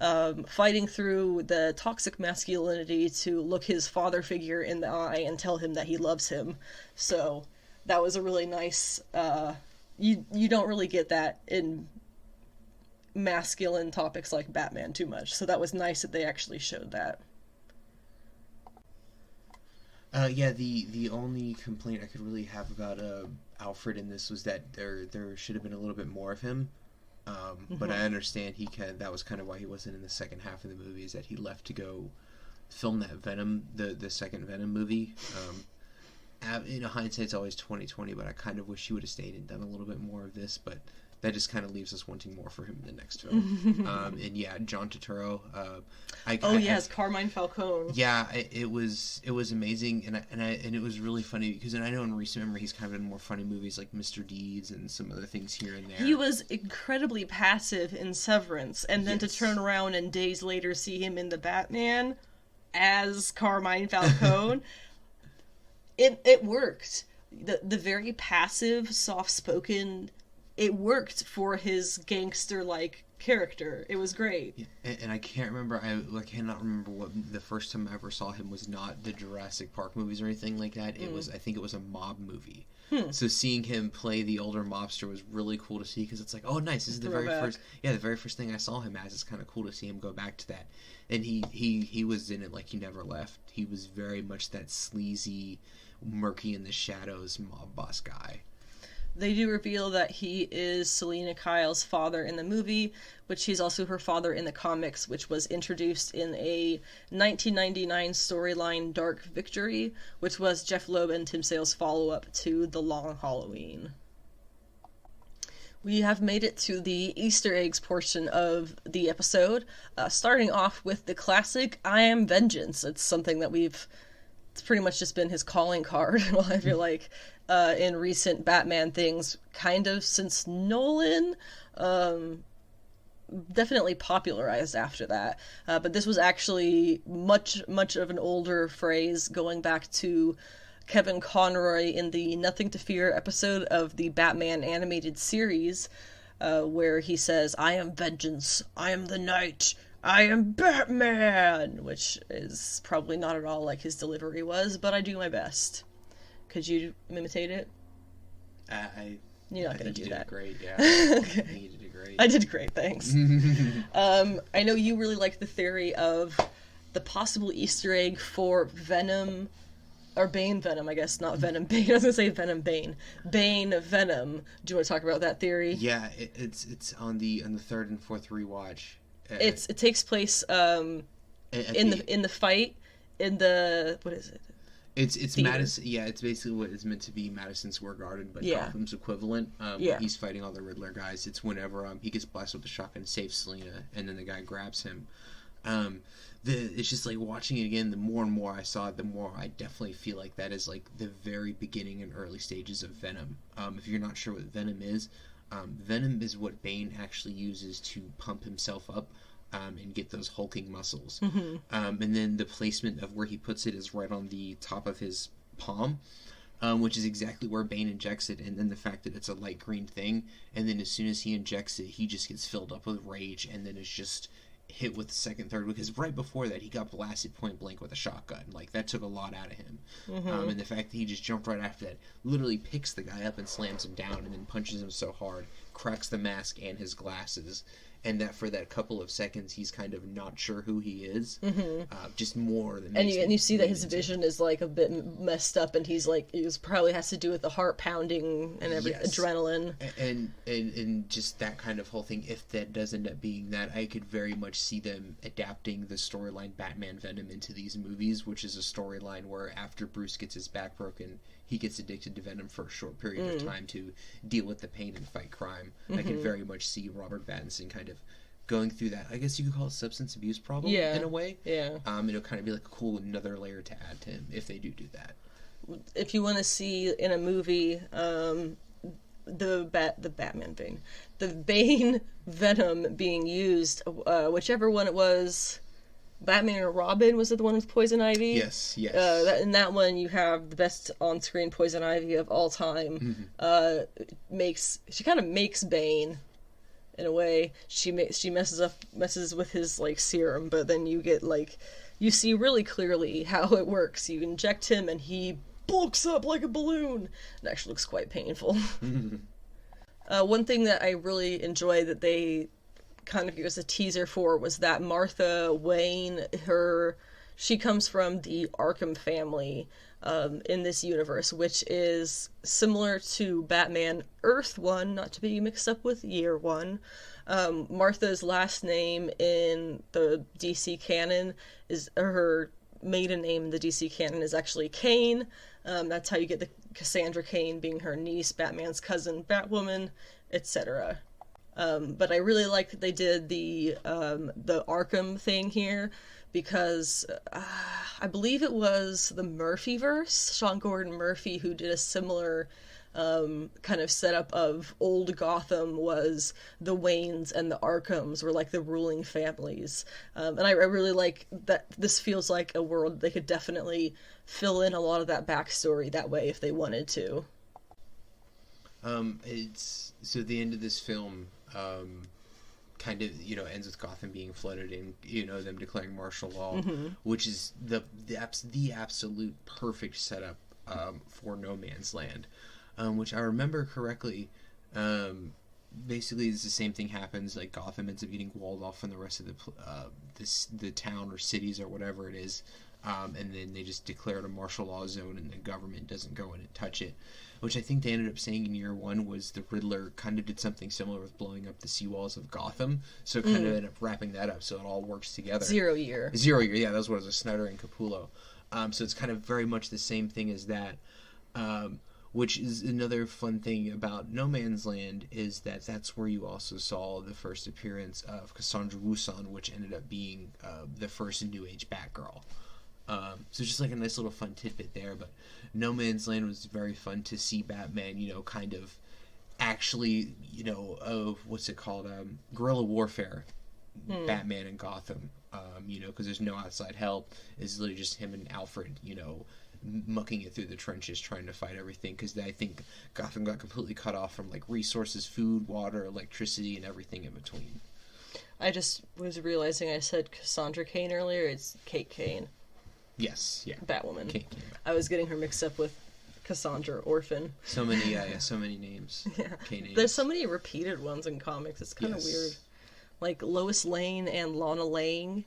of fighting through the toxic masculinity to look his father figure in the eye and tell him that he loves him. So that was a really nice, you don't really get that in masculine topics like Batman too much, so that was nice that they actually showed that. The only complaint I could really have about Alfred in this was that there should have been a little bit more of him. But I understand that was kind of why he wasn't in the second half of the movie, is that he left to go film that Venom, the second Venom movie. Hindsight's always 20/20, but I kind of wish he would have stayed and done a little bit more of this, but that just kind of leaves us wanting more for him in the next film. And yeah, John Turturro. Carmine Falcone. Yeah, it was amazing, and it was really funny because I know in recent memory he's kind of in more funny movies like Mr. Deeds and some other things here and there. He was incredibly passive in Severance, and then to turn around and days later see him in the Batman as Carmine Falcone, it worked. The very passive, soft-spoken. It worked for his gangster-like character. It was great. Yeah, and I can't remember. I cannot remember what the first time I ever saw him was. Not the Jurassic Park movies or anything like that. It was. I think it was a mob movie. So seeing him play the older mobster was really cool to see because it's like, oh, nice. This is the very first. Yeah, the very first thing I saw him as. It's kind of cool to see him go back to that. And he was in it like he never left. He was very much that sleazy, murky in the shadows mob boss guy. They do reveal that he is Selina Kyle's father in the movie, which he's also her father in the comics, which was introduced in a 1999 storyline, Dark Victory, which was Jeff Loeb and Tim Sale's follow-up to The Long Halloween. We have made it to the Easter eggs portion of the episode, starting off with the classic I Am Vengeance. It's something that it's pretty much just been his calling card, well, I feel like, in recent Batman things, kind of since Nolan, definitely popularized after that. But this was actually much of an older phrase, going back to Kevin Conroy in the Nothing to Fear episode of the Batman animated series, where he says, I am vengeance, I am the night, I am Batman, which is probably not at all like his delivery was, but I do my best. Could you imitate it? You're not going to do that. Great, yeah. Okay. I think you did great. I did great, thanks. I know you really like the theory of the possible Easter egg for Venom, or Bane Venom, I guess, not Venom Bane. I was going to say Venom Bane. Bane Venom. Do you want to talk about that theory? Yeah, it's on the third and fourth rewatch. It takes place in the fight in the, what is it? It's Madison. Yeah, it's basically what is meant to be Madison Square Garden, but Gotham's equivalent. When he's fighting all the Riddler guys. It's whenever he gets blasted with the shotgun, saves Selina, and then the guy grabs him. It's just like watching it again. The more and more I saw it, the more I definitely feel like that is like the very beginning and early stages of Venom. If you're not sure what Venom is what Bane actually uses to pump himself up. And get those hulking muscles. And then the placement of where he puts it is right on the top of his palm, which is exactly where Bane injects it. And then the fact that it's a light green thing, and then as soon as he injects it, he just gets filled up with rage, and then is just hit with the second, third, because right before that, he got blasted point blank with a shotgun. Like, that took a lot out of him. And the fact that he just jumped right after that, literally picks the guy up and slams him down, and then punches him so hard, cracks the mask and his glasses, and that for that couple of seconds he's kind of not sure who he is. Just more than and you see that his vision is like a bit messed up, and he's probably has to do with the heart pounding and adrenaline, and just that kind of whole thing. If that does end up being that, I could very much see them adapting the storyline Batman Venom into these movies, which is a storyline where after Bruce gets his back broken, he gets addicted to Venom for a short period of time to deal with the pain and fight crime. I could very much see Robert Pattinson kind of going through that. I guess you could call it substance abuse problem in a way. Yeah. It'll kind of be like a cool another layer to add to him if they do that. If you want to see in a movie the Batman Bane, the Bane Venom being used, whichever one it was. Batman and Robin, was it the one with Poison Ivy? Yes. In that one, you have the best on-screen Poison Ivy of all time. She kind of makes Bane, in a way. She messes with his like serum, but then you get you see really clearly how it works. You inject him, and he bulks up like a balloon. It actually looks quite painful. One thing that I really enjoy that they kind of give us a teaser for was that Martha Wayne, she comes from the Arkham family in this universe, which is similar to Batman Earth 1, not to be mixed up with Year 1. Martha's last name in the DC canon is, her maiden name in the DC canon is actually Kane. That's how you get the Cassandra Cain being her niece, Batman's cousin, Batwoman, etc. But I really like that they did the Arkham thing here, because I believe it was the Murphyverse, Sean Gordon Murphy, who did a similar kind of setup of old Gotham. Was the Waynes and the Arkhams were like the ruling families, and I really like that. This feels like a world they could definitely fill in a lot of that backstory that way if they wanted to. It's so the end of this film kind of ends with Gotham being flooded and them declaring martial law, which is the absolute perfect setup for No Man's Land, which I remember correctly. Basically, it's the same thing happens. Like Gotham ends up getting walled off from the rest of the town or cities or whatever it is, and then they just declared a martial law zone, and the government doesn't go in and touch it. Which I think they ended up saying in Year 1 was the Riddler kind of did something similar with blowing up the seawalls of Gotham. So it kind of ended up wrapping that up so it all works together. Zero Year, yeah, that was what it was, Snyder and Capullo. So it's kind of very much the same thing as that. Which is another fun thing about No Man's Land, is that that's where you also saw the first appearance of Cassandra Wusan, which ended up being the first New Age Batgirl. So just like a nice little fun tidbit there. But No Man's Land was very fun to see Batman, kind of actually, what's it called? Guerrilla warfare, Batman in Gotham, because there's no outside help. It's literally just him and Alfred, mucking it through the trenches trying to fight everything, because I think Gotham got completely cut off from resources, food, water, electricity, and everything in between. I just was realizing I said Cassandra Cain earlier. It's Kate Kane. Yes, yeah. Batwoman. Kate. I was getting her mixed up with Cassandra Orphan. So many, so many names. Yeah. K-names. There's so many repeated ones in comics. It's kind of weird. Like Lois Lane and Lana Lang.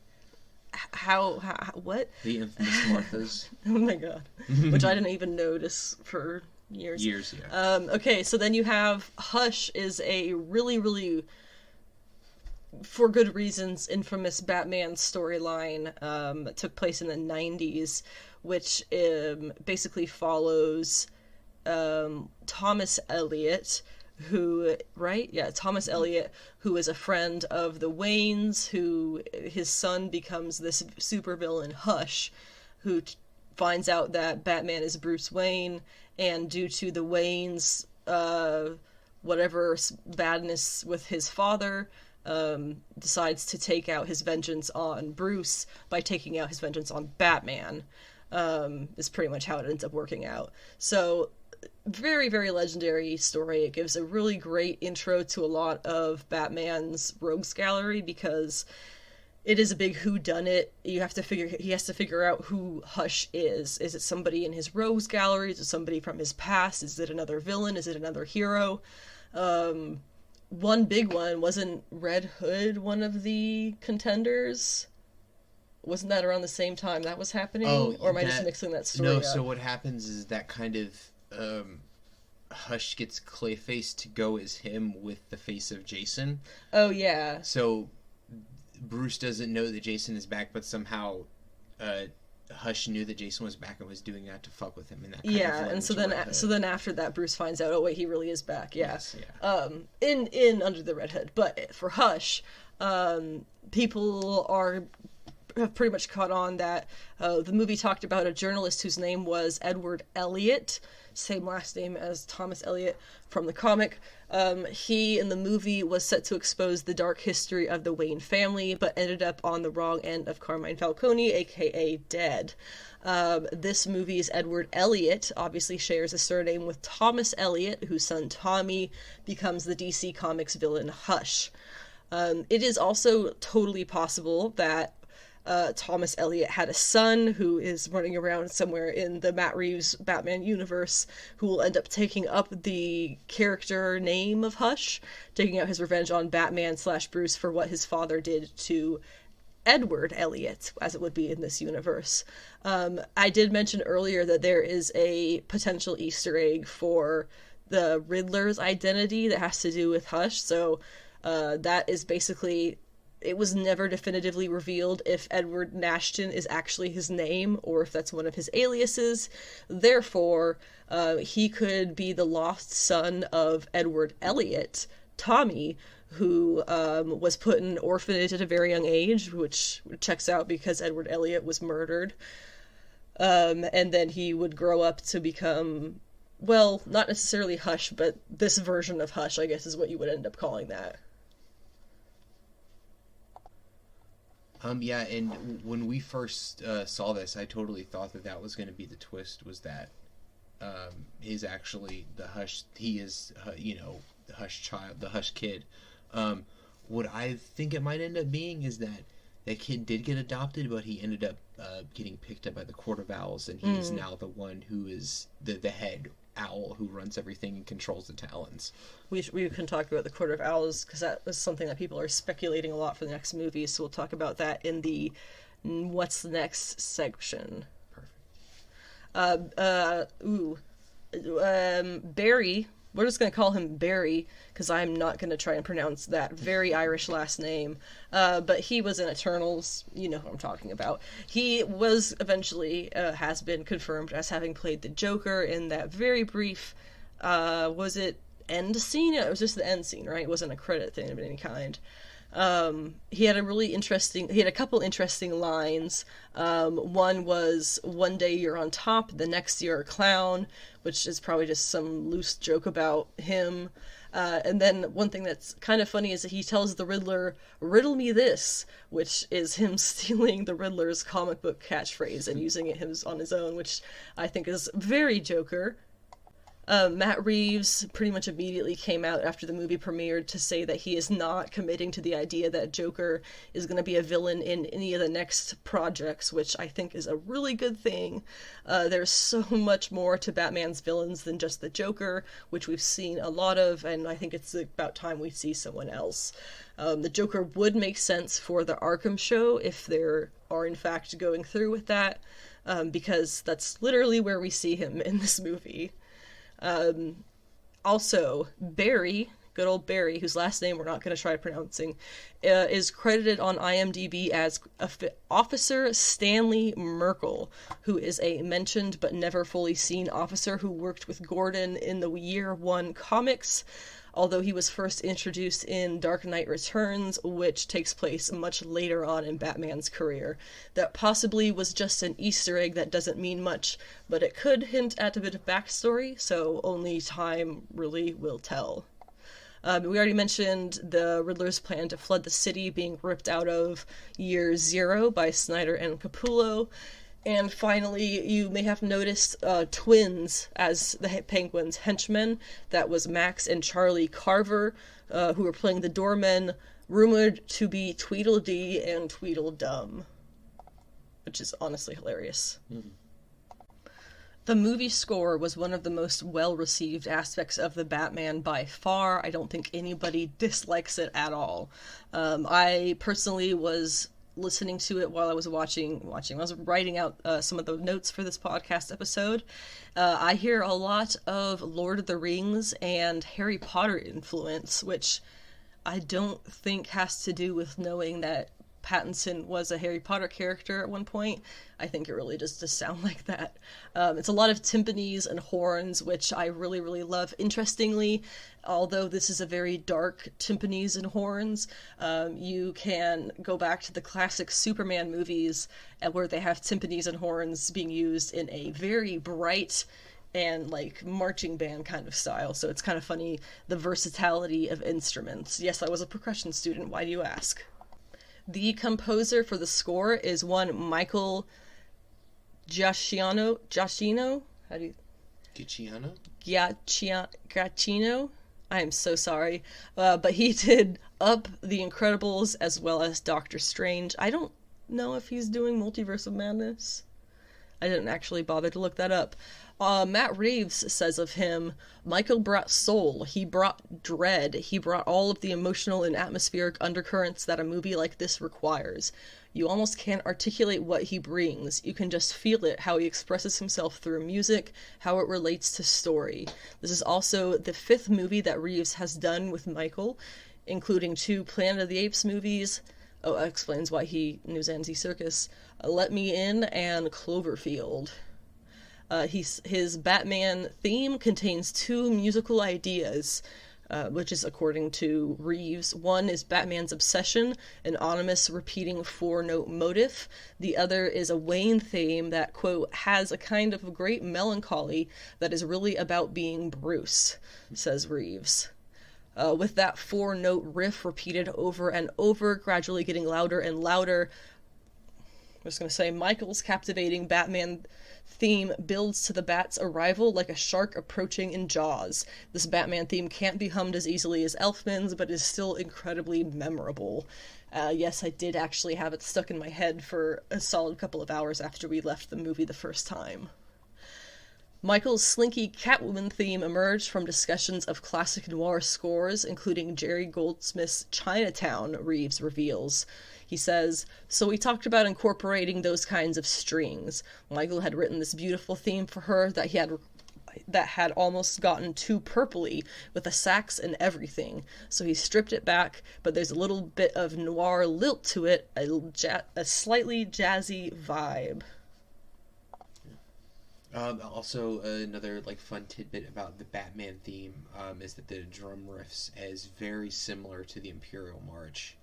How what? The infamous Marthas. Oh my god. Which I didn't even notice for years. Yeah. Okay, so then you have Hush is a really, really, for good reasons, infamous Batman storyline that took place in the 90s, which basically follows Thomas Elliot, Thomas Elliot, who is a friend of the Waynes, who his son becomes this supervillain Hush, who finds out that Batman is Bruce Wayne, and due to the Waynes' whatever badness with his father, decides to take out his vengeance on Bruce by taking out his vengeance on Batman, is pretty much how it ends up working out. So, very, very legendary story. It gives a really great intro to a lot of Batman's rogues gallery, because it is a big whodunit. He has to figure out who Hush is. Is it somebody in his rogues gallery? Is it somebody from his past? Is it another villain? Is it another hero? one big one, wasn't Red Hood one of the contenders? Wasn't that around the same time that was happening? Oh, or am I just mixing that story up? So what happens is that kind of Hush gets Clayface to go as him with the face of Jason. Oh, yeah. So Bruce doesn't know that Jason is back, but somehow Hush knew that Jason was back and was doing that to fuck with him. And that kind of so then after that, Bruce finds out, oh wait, he really is back. Yeah. Yes, yeah. In Under the Red Hood, but for Hush, people have pretty much caught on that the movie talked about a journalist whose name was Edward Elliot, same last name as Thomas Elliot from the comic. He, in the movie, was set to expose the dark history of the Wayne family, but ended up on the wrong end of Carmine Falcone, aka dead. This movie's Edward Elliot obviously shares a surname with Thomas Elliot, whose son Tommy becomes the DC Comics villain Hush. It is also totally possible that Thomas Elliot had a son who is running around somewhere in the Matt Reeves Batman universe, who will end up taking up the character name of Hush, taking out his revenge on Batman/Bruce for what his father did to Edward Elliot, as it would be in this universe. I did mention earlier that there is a potential Easter egg for the Riddler's identity that has to do with Hush, so that is basically... It was never definitively revealed if Edward Nashton is actually his name or if that's one of his aliases. Therefore, he could be the lost son of Edward Elliot, Tommy, who was put in an orphanage at a very young age, which checks out because Edward Elliot was murdered. And then he would grow up to become, well, not necessarily Hush, but this version of Hush, I guess, is what you would end up calling that. Yeah, and when we first saw this, I totally thought that was going to be the twist, was that he's actually the Hush, he is, the Hush child, the Hush kid. What I think it might end up being is that kid did get adopted, but he ended up getting picked up by the Court of Owls, and he is now the one who is the head owl who runs everything and controls the Talons. We can talk about the Court of Owls, because that is something that people are speculating a lot for the next movie, so we'll talk about that in the What's Next section. Perfect. Barry, we're just going to call him Barry, because I'm not going to try and pronounce that very Irish last name, but he was in Eternals, you know who I'm talking about. He was eventually, has been confirmed as having played the Joker in that very brief, was it end scene? It was just the end scene, right? It wasn't a credit thing of any kind. He had a couple interesting lines. One was, one day you're on top, the next you're a clown, which is probably just some loose joke about him. And then one thing that's kind of funny is that he tells the Riddler, "Riddle me this," which is him stealing the Riddler's comic book catchphrase and using it on his own, which I think is very Joker. Matt Reeves pretty much immediately came out after the movie premiered to say that he is not committing to the idea that Joker is going to be a villain in any of the next projects, which I think is a really good thing. There's so much more to Batman's villains than just the Joker, which we've seen a lot of, and I think it's about time we see someone else. The Joker would make sense for the Arkham show if they are in fact going through with that, because that's literally where we see him in this movie. Also, Barry, good old Barry, whose last name we're not going to try pronouncing, is credited on IMDb as Officer Stanley Merkel, who is a mentioned but never fully seen officer who worked with Gordon in the Year One comics, although he was first introduced in Dark Knight Returns, which takes place much later on in Batman's career. That possibly was just an Easter egg that doesn't mean much, but it could hint at a bit of backstory, so only time really will tell. We already mentioned the Riddler's plan to flood the city being ripped out of Year Zero by Snyder and Capullo. And finally, you may have noticed twins as the Penguin's henchmen. That was Max and Charlie Carver, who were playing the doormen, rumored to be Tweedledee and Tweedledum, which is honestly hilarious. The movie score was one of the most well-received aspects of the Batman by far. I don't think anybody dislikes it at all. I personally was listening to it while I was watching. I was writing out some of the notes for this podcast episode. I hear a lot of Lord of the Rings and Harry Potter influence, which I don't think has to do with knowing that Pattinson was a Harry Potter character at one point. I think it really just does sound like that. It's a lot of timpanis and horns, which I really, really love. Interestingly, although this is a very dark timpanis and horns, you can go back to the classic Superman movies where they have timpanis and horns being used in a very bright and like marching band kind of style. So it's kind of funny, the versatility of instruments. Yes, I was a percussion student. Why do you ask? The composer for the score is one Michael Giacchino? How do you... Giacchino? Giacchino? I am so sorry. But he did Up, The Incredibles, as well as Doctor Strange. I don't know if he's doing Multiverse of Madness. I didn't actually bother to look that up. Matt Reeves says of him, Michael brought soul, he brought dread, he brought all of the emotional and atmospheric undercurrents that a movie like this requires. You almost can't articulate what he brings. You can just feel it, how he expresses himself through music, how it relates to story. This is also the 5th movie that Reeves has done with Michael, including 2 Planet of the Apes movies. Oh, that explains why he knew Zanzi Circus. Let Me In and Cloverfield. His Batman theme contains 2 musical ideas, which is according to Reeves. One is Batman's Obsession, an ominous repeating 4-note motif. The other is a Wayne theme that, quote, has a kind of great melancholy that is really about being Bruce, says Reeves. With that 4-note riff repeated over and over, gradually getting louder and louder. I'm just going to say, Michael's captivating Batman theme builds to the Bat's arrival like a shark approaching in Jaws. This Batman theme can't be hummed as easily as Elfman's, but is still incredibly memorable. Yes, I did actually have it stuck in my head for a solid couple of hours after we left the movie the first time. Michael's slinky Catwoman theme emerged from discussions of classic noir scores, including Jerry Goldsmith's Chinatown, Reeves reveals. He says, so we talked about incorporating those kinds of strings. Michael had written this beautiful theme for her that had almost gotten too purpley, with a sax and everything. So he stripped it back, but there's a little bit of noir lilt to it, a slightly jazzy vibe. Also, another like fun tidbit about the Batman theme is that the drum riffs is very similar to the Imperial March.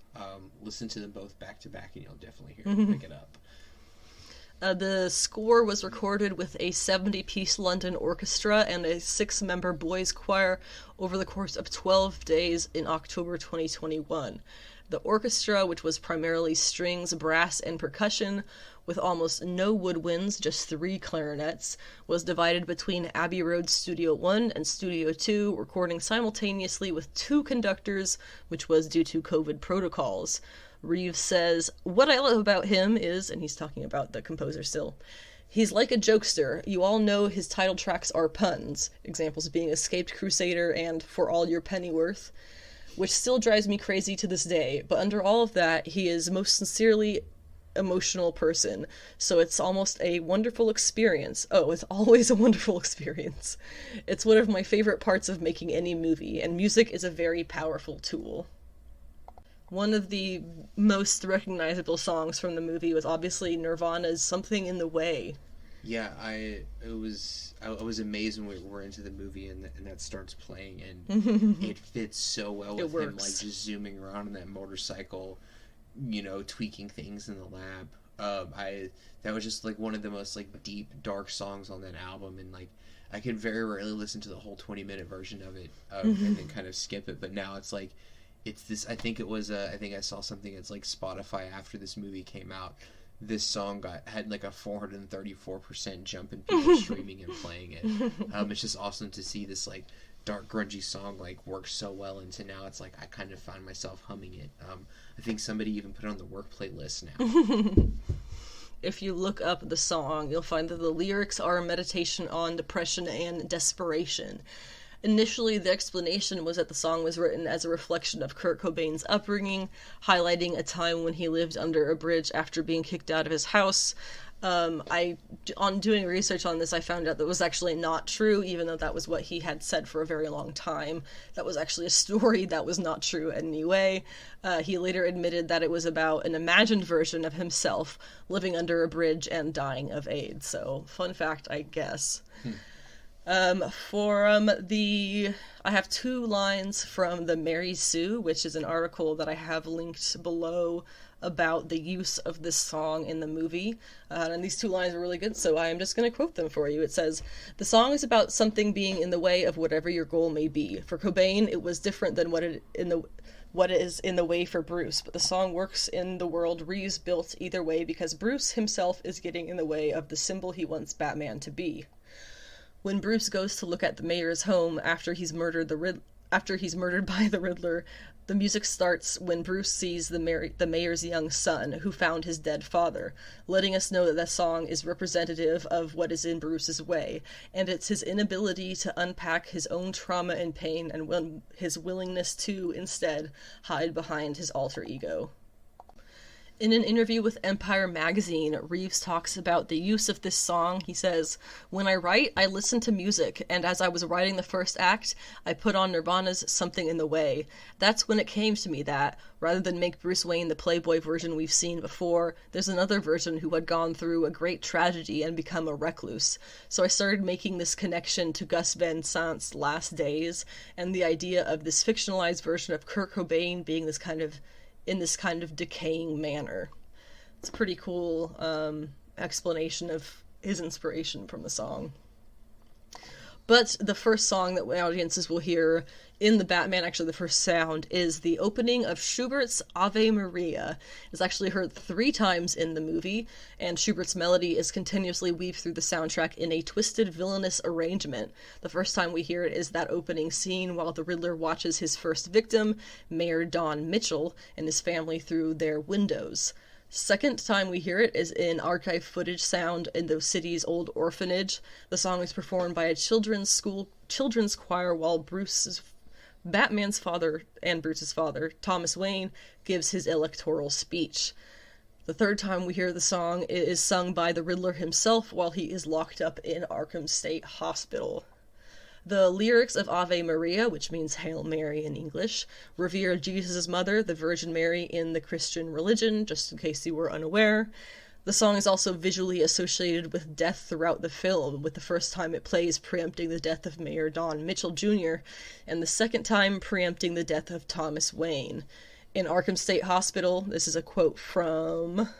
Listen to them both back to back, and you'll definitely hear them pick it up. The score was recorded with a 70-piece London orchestra and a 6-member boys' choir over the course of 12 days in October 2021. The orchestra, which was primarily strings, brass, and percussion, with almost no woodwinds, just 3 clarinets, was divided between Abbey Road Studio 1 and Studio 2, recording simultaneously with 2 conductors, which was due to COVID protocols. Reeves says, what I love about him is, and he's talking about the composer still, he's like a jokester. You all know his title tracks are puns, examples being Escaped Crusader and For All Your Pennyworth, which still drives me crazy to this day, but under all of that, he is most sincerely emotional person, so it's almost a wonderful experience. Oh, it's always a wonderful experience. It's one of my favorite parts of making any movie, and music is a very powerful tool. One of the most recognizable songs from the movie was obviously Nirvana's Something in the Way. Yeah, I was amazed when we were into the movie and that starts playing, and it fits so well with him, like just zooming around on that motorcycle, you know, tweaking things in the lab. That was just like one of the most like deep, dark songs on that album, and like I could very rarely listen to the whole 20-minute version of it and then kind of skip it. But now it's like it's this. I think I saw something. It's like Spotify after this movie came out. This song had like a 434% jump in people streaming and playing it. It's just awesome to see this like dark grungy song like work so well into now it's like I kind of find myself humming it. I think somebody even put it on the work playlist now. if you look up the song, you'll find that the lyrics are a meditation on depression and desperation. Initially, the explanation was that the song was written as a reflection of Kurt Cobain's upbringing, highlighting a time when he lived under a bridge after being kicked out of his house. On doing research on this, I found out that was actually not true, even though that was what he had said for a very long time. That was actually a story that was not true in any way. He later admitted that it was about an imagined version of himself living under a bridge and dying of AIDS. So, fun fact, I guess. I have 2 lines from the Mary Sue, which is an article that I have linked below about the use of this song in the movie. And these 2 lines are really good, so I am just going to quote them for you. It says, "The song is about something being in the way of whatever your goal may be. For Cobain, it was different than what is in the way for Bruce, but the song works in the world Reeves built either way because Bruce himself is getting in the way of the symbol he wants Batman to be. When Bruce goes to look at the mayor's home after he's murdered by the Riddler, the music starts when Bruce sees the mayor's young son, who found his dead father, letting us know that that song is representative of what is in Bruce's way, and it's his inability to unpack his own trauma and pain, and his willingness to, instead, hide behind his alter ego." In an interview with Empire magazine, Reeves talks about the use of this song. He says, "When I write, I listen to music, and as I was writing the first act, I put on Nirvana's Something in the Way. That's when it came to me that, rather than make Bruce Wayne the playboy version we've seen before, there's another version who had gone through a great tragedy and become a recluse. So I started making this connection to Gus Van Sant's Last Days, and the idea of this fictionalized version of Kurt Cobain being in this kind of decaying manner." It's a pretty cool explanation of his inspiration from the song. But the first song that audiences will hear in the Batman, actually the first sound, is the opening of Schubert's Ave Maria. It's actually heard 3 times in the movie, and Schubert's melody is continuously weaved through the soundtrack in a twisted, villainous arrangement. The first time we hear it is that opening scene while the Riddler watches his first victim, Mayor Don Mitchell, and his family through their windows. Second time we hear it is in archive footage sound in the city's old orphanage. The song is performed by a children's choir while Batman's father and Bruce's father, Thomas Wayne, gives his electoral speech. The third time we hear the song, it is sung by the Riddler himself while he is locked up in Arkham State Hospital. The lyrics of Ave Maria, which means Hail Mary in English, revere Jesus' mother, the Virgin Mary, in the Christian religion, just in case you were unaware. The song is also visually associated with death throughout the film, with the first time it plays preempting the death of Mayor Don Mitchell Jr., and the second time preempting the death of Thomas Wayne. In Arkham State Hospital, this is a quote from...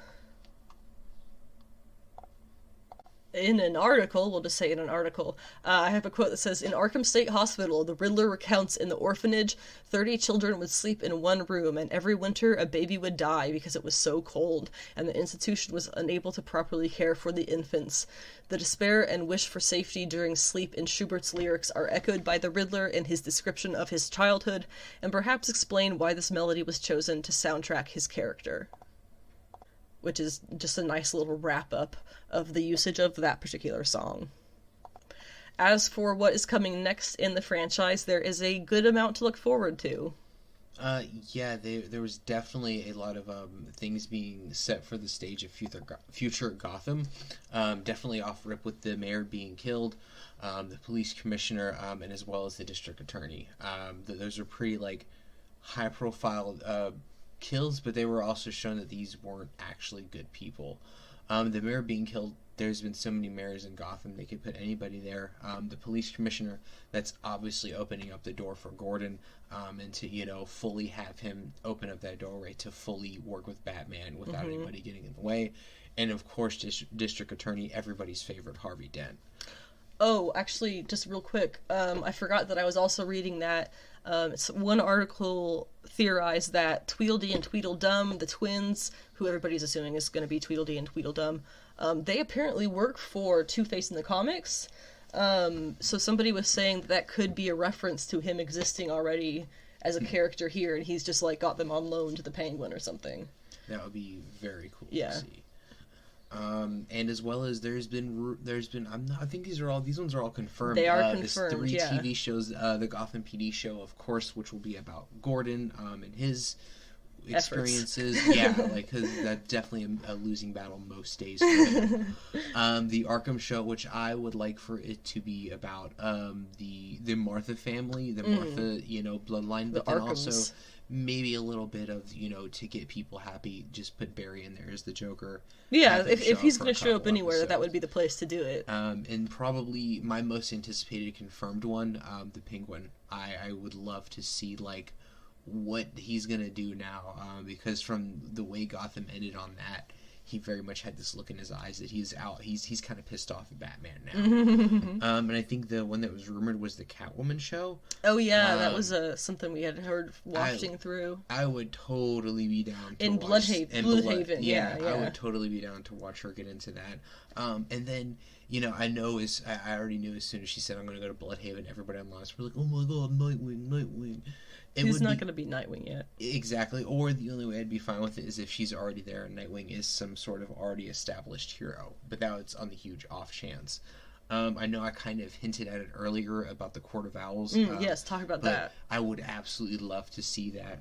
in an article, we'll just say in an article, I have a quote that says, "In Arkham State Hospital, the Riddler recounts in the orphanage, 30 children would sleep in one room, and every winter a baby would die because it was so cold, and the institution was unable to properly care for the infants. The despair and wish for safety during sleep in Schubert's lyrics are echoed by the Riddler in his description of his childhood, and perhaps explain why this melody was chosen to soundtrack his character." Which is just a nice little wrap-up of the usage of that particular song. As for what is coming next in the franchise, there is a good amount to look forward to. There was definitely a lot of things being set for the stage of future Gotham. Definitely off rip with the mayor being killed, the police commissioner, and as well as the district attorney. Those are pretty high-profile kills, but they were also shown that these weren't actually good people. The mayor being killed, there's been so many mayors in Gotham, they could put anybody there. The police commissioner, that's obviously opening up the door for Gordon, and to, fully have him open up that doorway to fully work with Batman without anybody getting in the way. And of course, district attorney, everybody's favorite, Harvey Dent. Oh, actually, just real quick, I forgot that I was also reading that one article theorized that Tweedledee and Tweedledum, the twins, who everybody's assuming is going to be Tweedledee and Tweedledum, they apparently work for Two-Face in the comics. So somebody was saying that could be a reference to him existing already as a character here, and he's just got them on loan to the Penguin or something. That would be very cool to see. And as well as there's been I think these ones are all confirmed. They are There's confirmed. 3 yeah. TV shows, the Gotham PD show, of course, which will be about Gordon and his experiences. Yeah, like, because that's definitely a losing battle most days for him. The Arkham show, which I would like for it to be about the Martha family, the Martha bloodline, but then also maybe a little bit of to get people happy, just put Barry in there as the Joker. Yeah, if he's going to show up anywhere, that would be the place to do it. And probably my most anticipated confirmed one, the Penguin. I would love to see like what he's gonna do now, because from the way Gotham ended on that, he very much had this look in his eyes that he's out. He's kind of pissed off at Batman now. And I think the one that was rumored was the Catwoman show. Oh yeah, that was something we had heard watching through. I would totally be down to in Bloodhaven. Yeah, I would totally be down to watch her get into that. And then I already knew as soon as she said I'm going to go to Bloodhaven, everybody online was like, oh my god, Nightwing. He's not going to be Nightwing yet. Exactly. Or the only way I'd be fine with it is if she's already there and Nightwing is some sort of already established hero. But that was on the huge off chance. I know I kind of hinted at it earlier about the Court of Owls. Yes, talk about that. I would absolutely love to see that.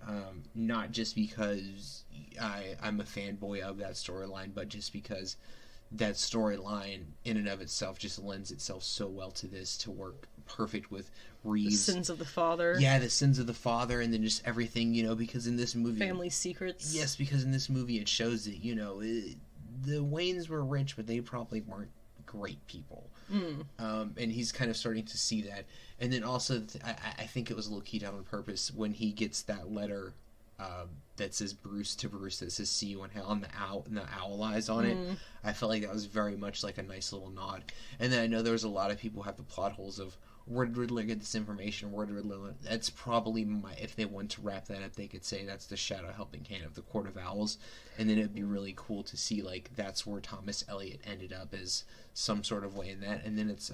Not just because I'm a fanboy of that storyline, but just because that storyline in and of itself just lends itself so well to this, to work perfect with Reeves. The sins of the father. Yeah, the sins of the father, and then just everything, because in this movie... Family secrets. Yes, because in this movie it shows that, the Waynes were rich, but they probably weren't great people. And he's kind of starting to see that. And then also, I think it was low-key done on purpose when he gets that letter that says Bruce to Bruce, that says see you in hell, and the owl eyes on it. I felt like that was very much like a nice little nod. And then I know there was a lot of people who have the plot holes of, where did Riddler get this information? Where did Riddler... That's probably if they want to wrap that up, they could say that's the shadow helping hand of the Court of Owls. And then it'd be really cool to see, like, that's where Thomas Elliot ended up as some sort of way in that. And then it's,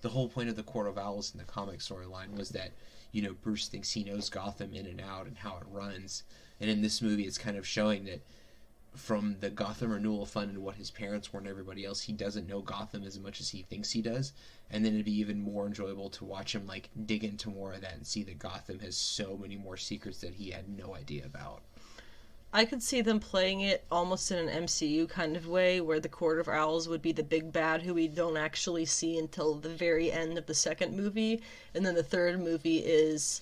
the whole point of the Court of Owls in the comic storyline was that, Bruce thinks he knows Gotham in and out and how it runs. And in this movie, it's kind of showing that from the Gotham Renewal Fund and what his parents were and everybody else, he doesn't know Gotham as much as he thinks he does. And then it'd be even more enjoyable to watch him like dig into more of that and see that Gotham has so many more secrets that he had no idea about. I could see them playing it almost in an MCU kind of way, where the Court of Owls would be the big bad who we don't actually see until the very end of the second movie, and then the third movie is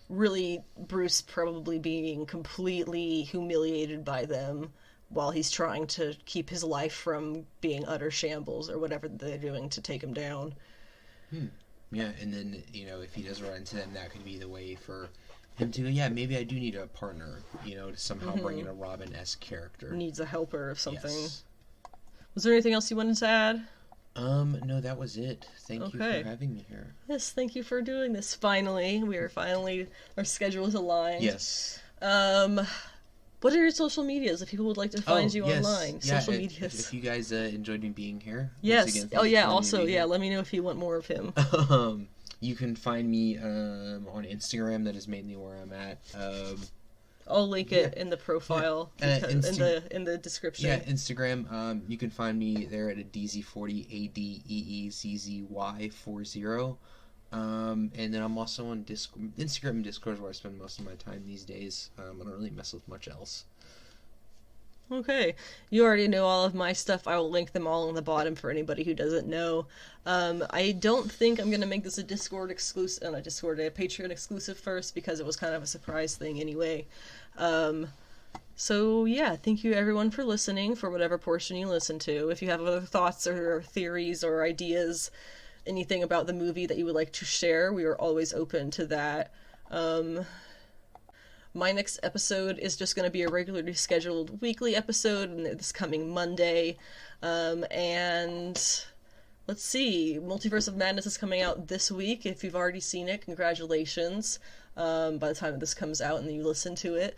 really Bruce probably being completely humiliated by them while he's trying to keep his life from being utter shambles or whatever they're doing to take him down. Yeah, and then, if he does run into them, that could be the way for him to go, yeah, maybe I do need a partner, to somehow bring in a Robin-esque character. Needs a helper or something. Yes. Was there anything else you wanted to add? No, that was it. Thank you for having me here. Yes, thank you for doing this. Finally, our schedules aligned. Yes. What are your social medias if people would like to find you online? Yeah, social medias. If you guys enjoyed me being here. Yes. Again, let me know if you want more of him. You can find me on Instagram. That is mainly where I'm at. I'll link it in the profile, in the description. Yeah, Instagram. You can find me there at ADeeZy40, ADEEZY40. And then I'm also on Instagram and Discord is where I spend most of my time these days. I don't really mess with much else. Okay, you already know all of my stuff. I will link them all on the bottom for anybody who doesn't know. I don't think I'm going to make this a Patreon exclusive first, because it was kind of a surprise thing anyway. So yeah, thank you everyone for listening, for whatever portion you listen to. If you have other thoughts or theories or ideas, anything about the movie that you would like to share, we are always open to that. My next episode is just going to be a regularly scheduled weekly episode this coming Monday. And let's see, Multiverse of Madness is coming out this week. If you've already seen it, congratulations. By the time that this comes out and you listen to it.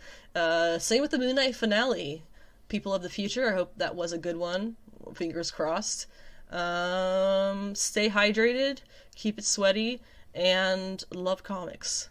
Same with the Moon Knight finale. People of the Future, I hope that was a good one. Fingers crossed. Stay hydrated, keep it sweaty, and love comics.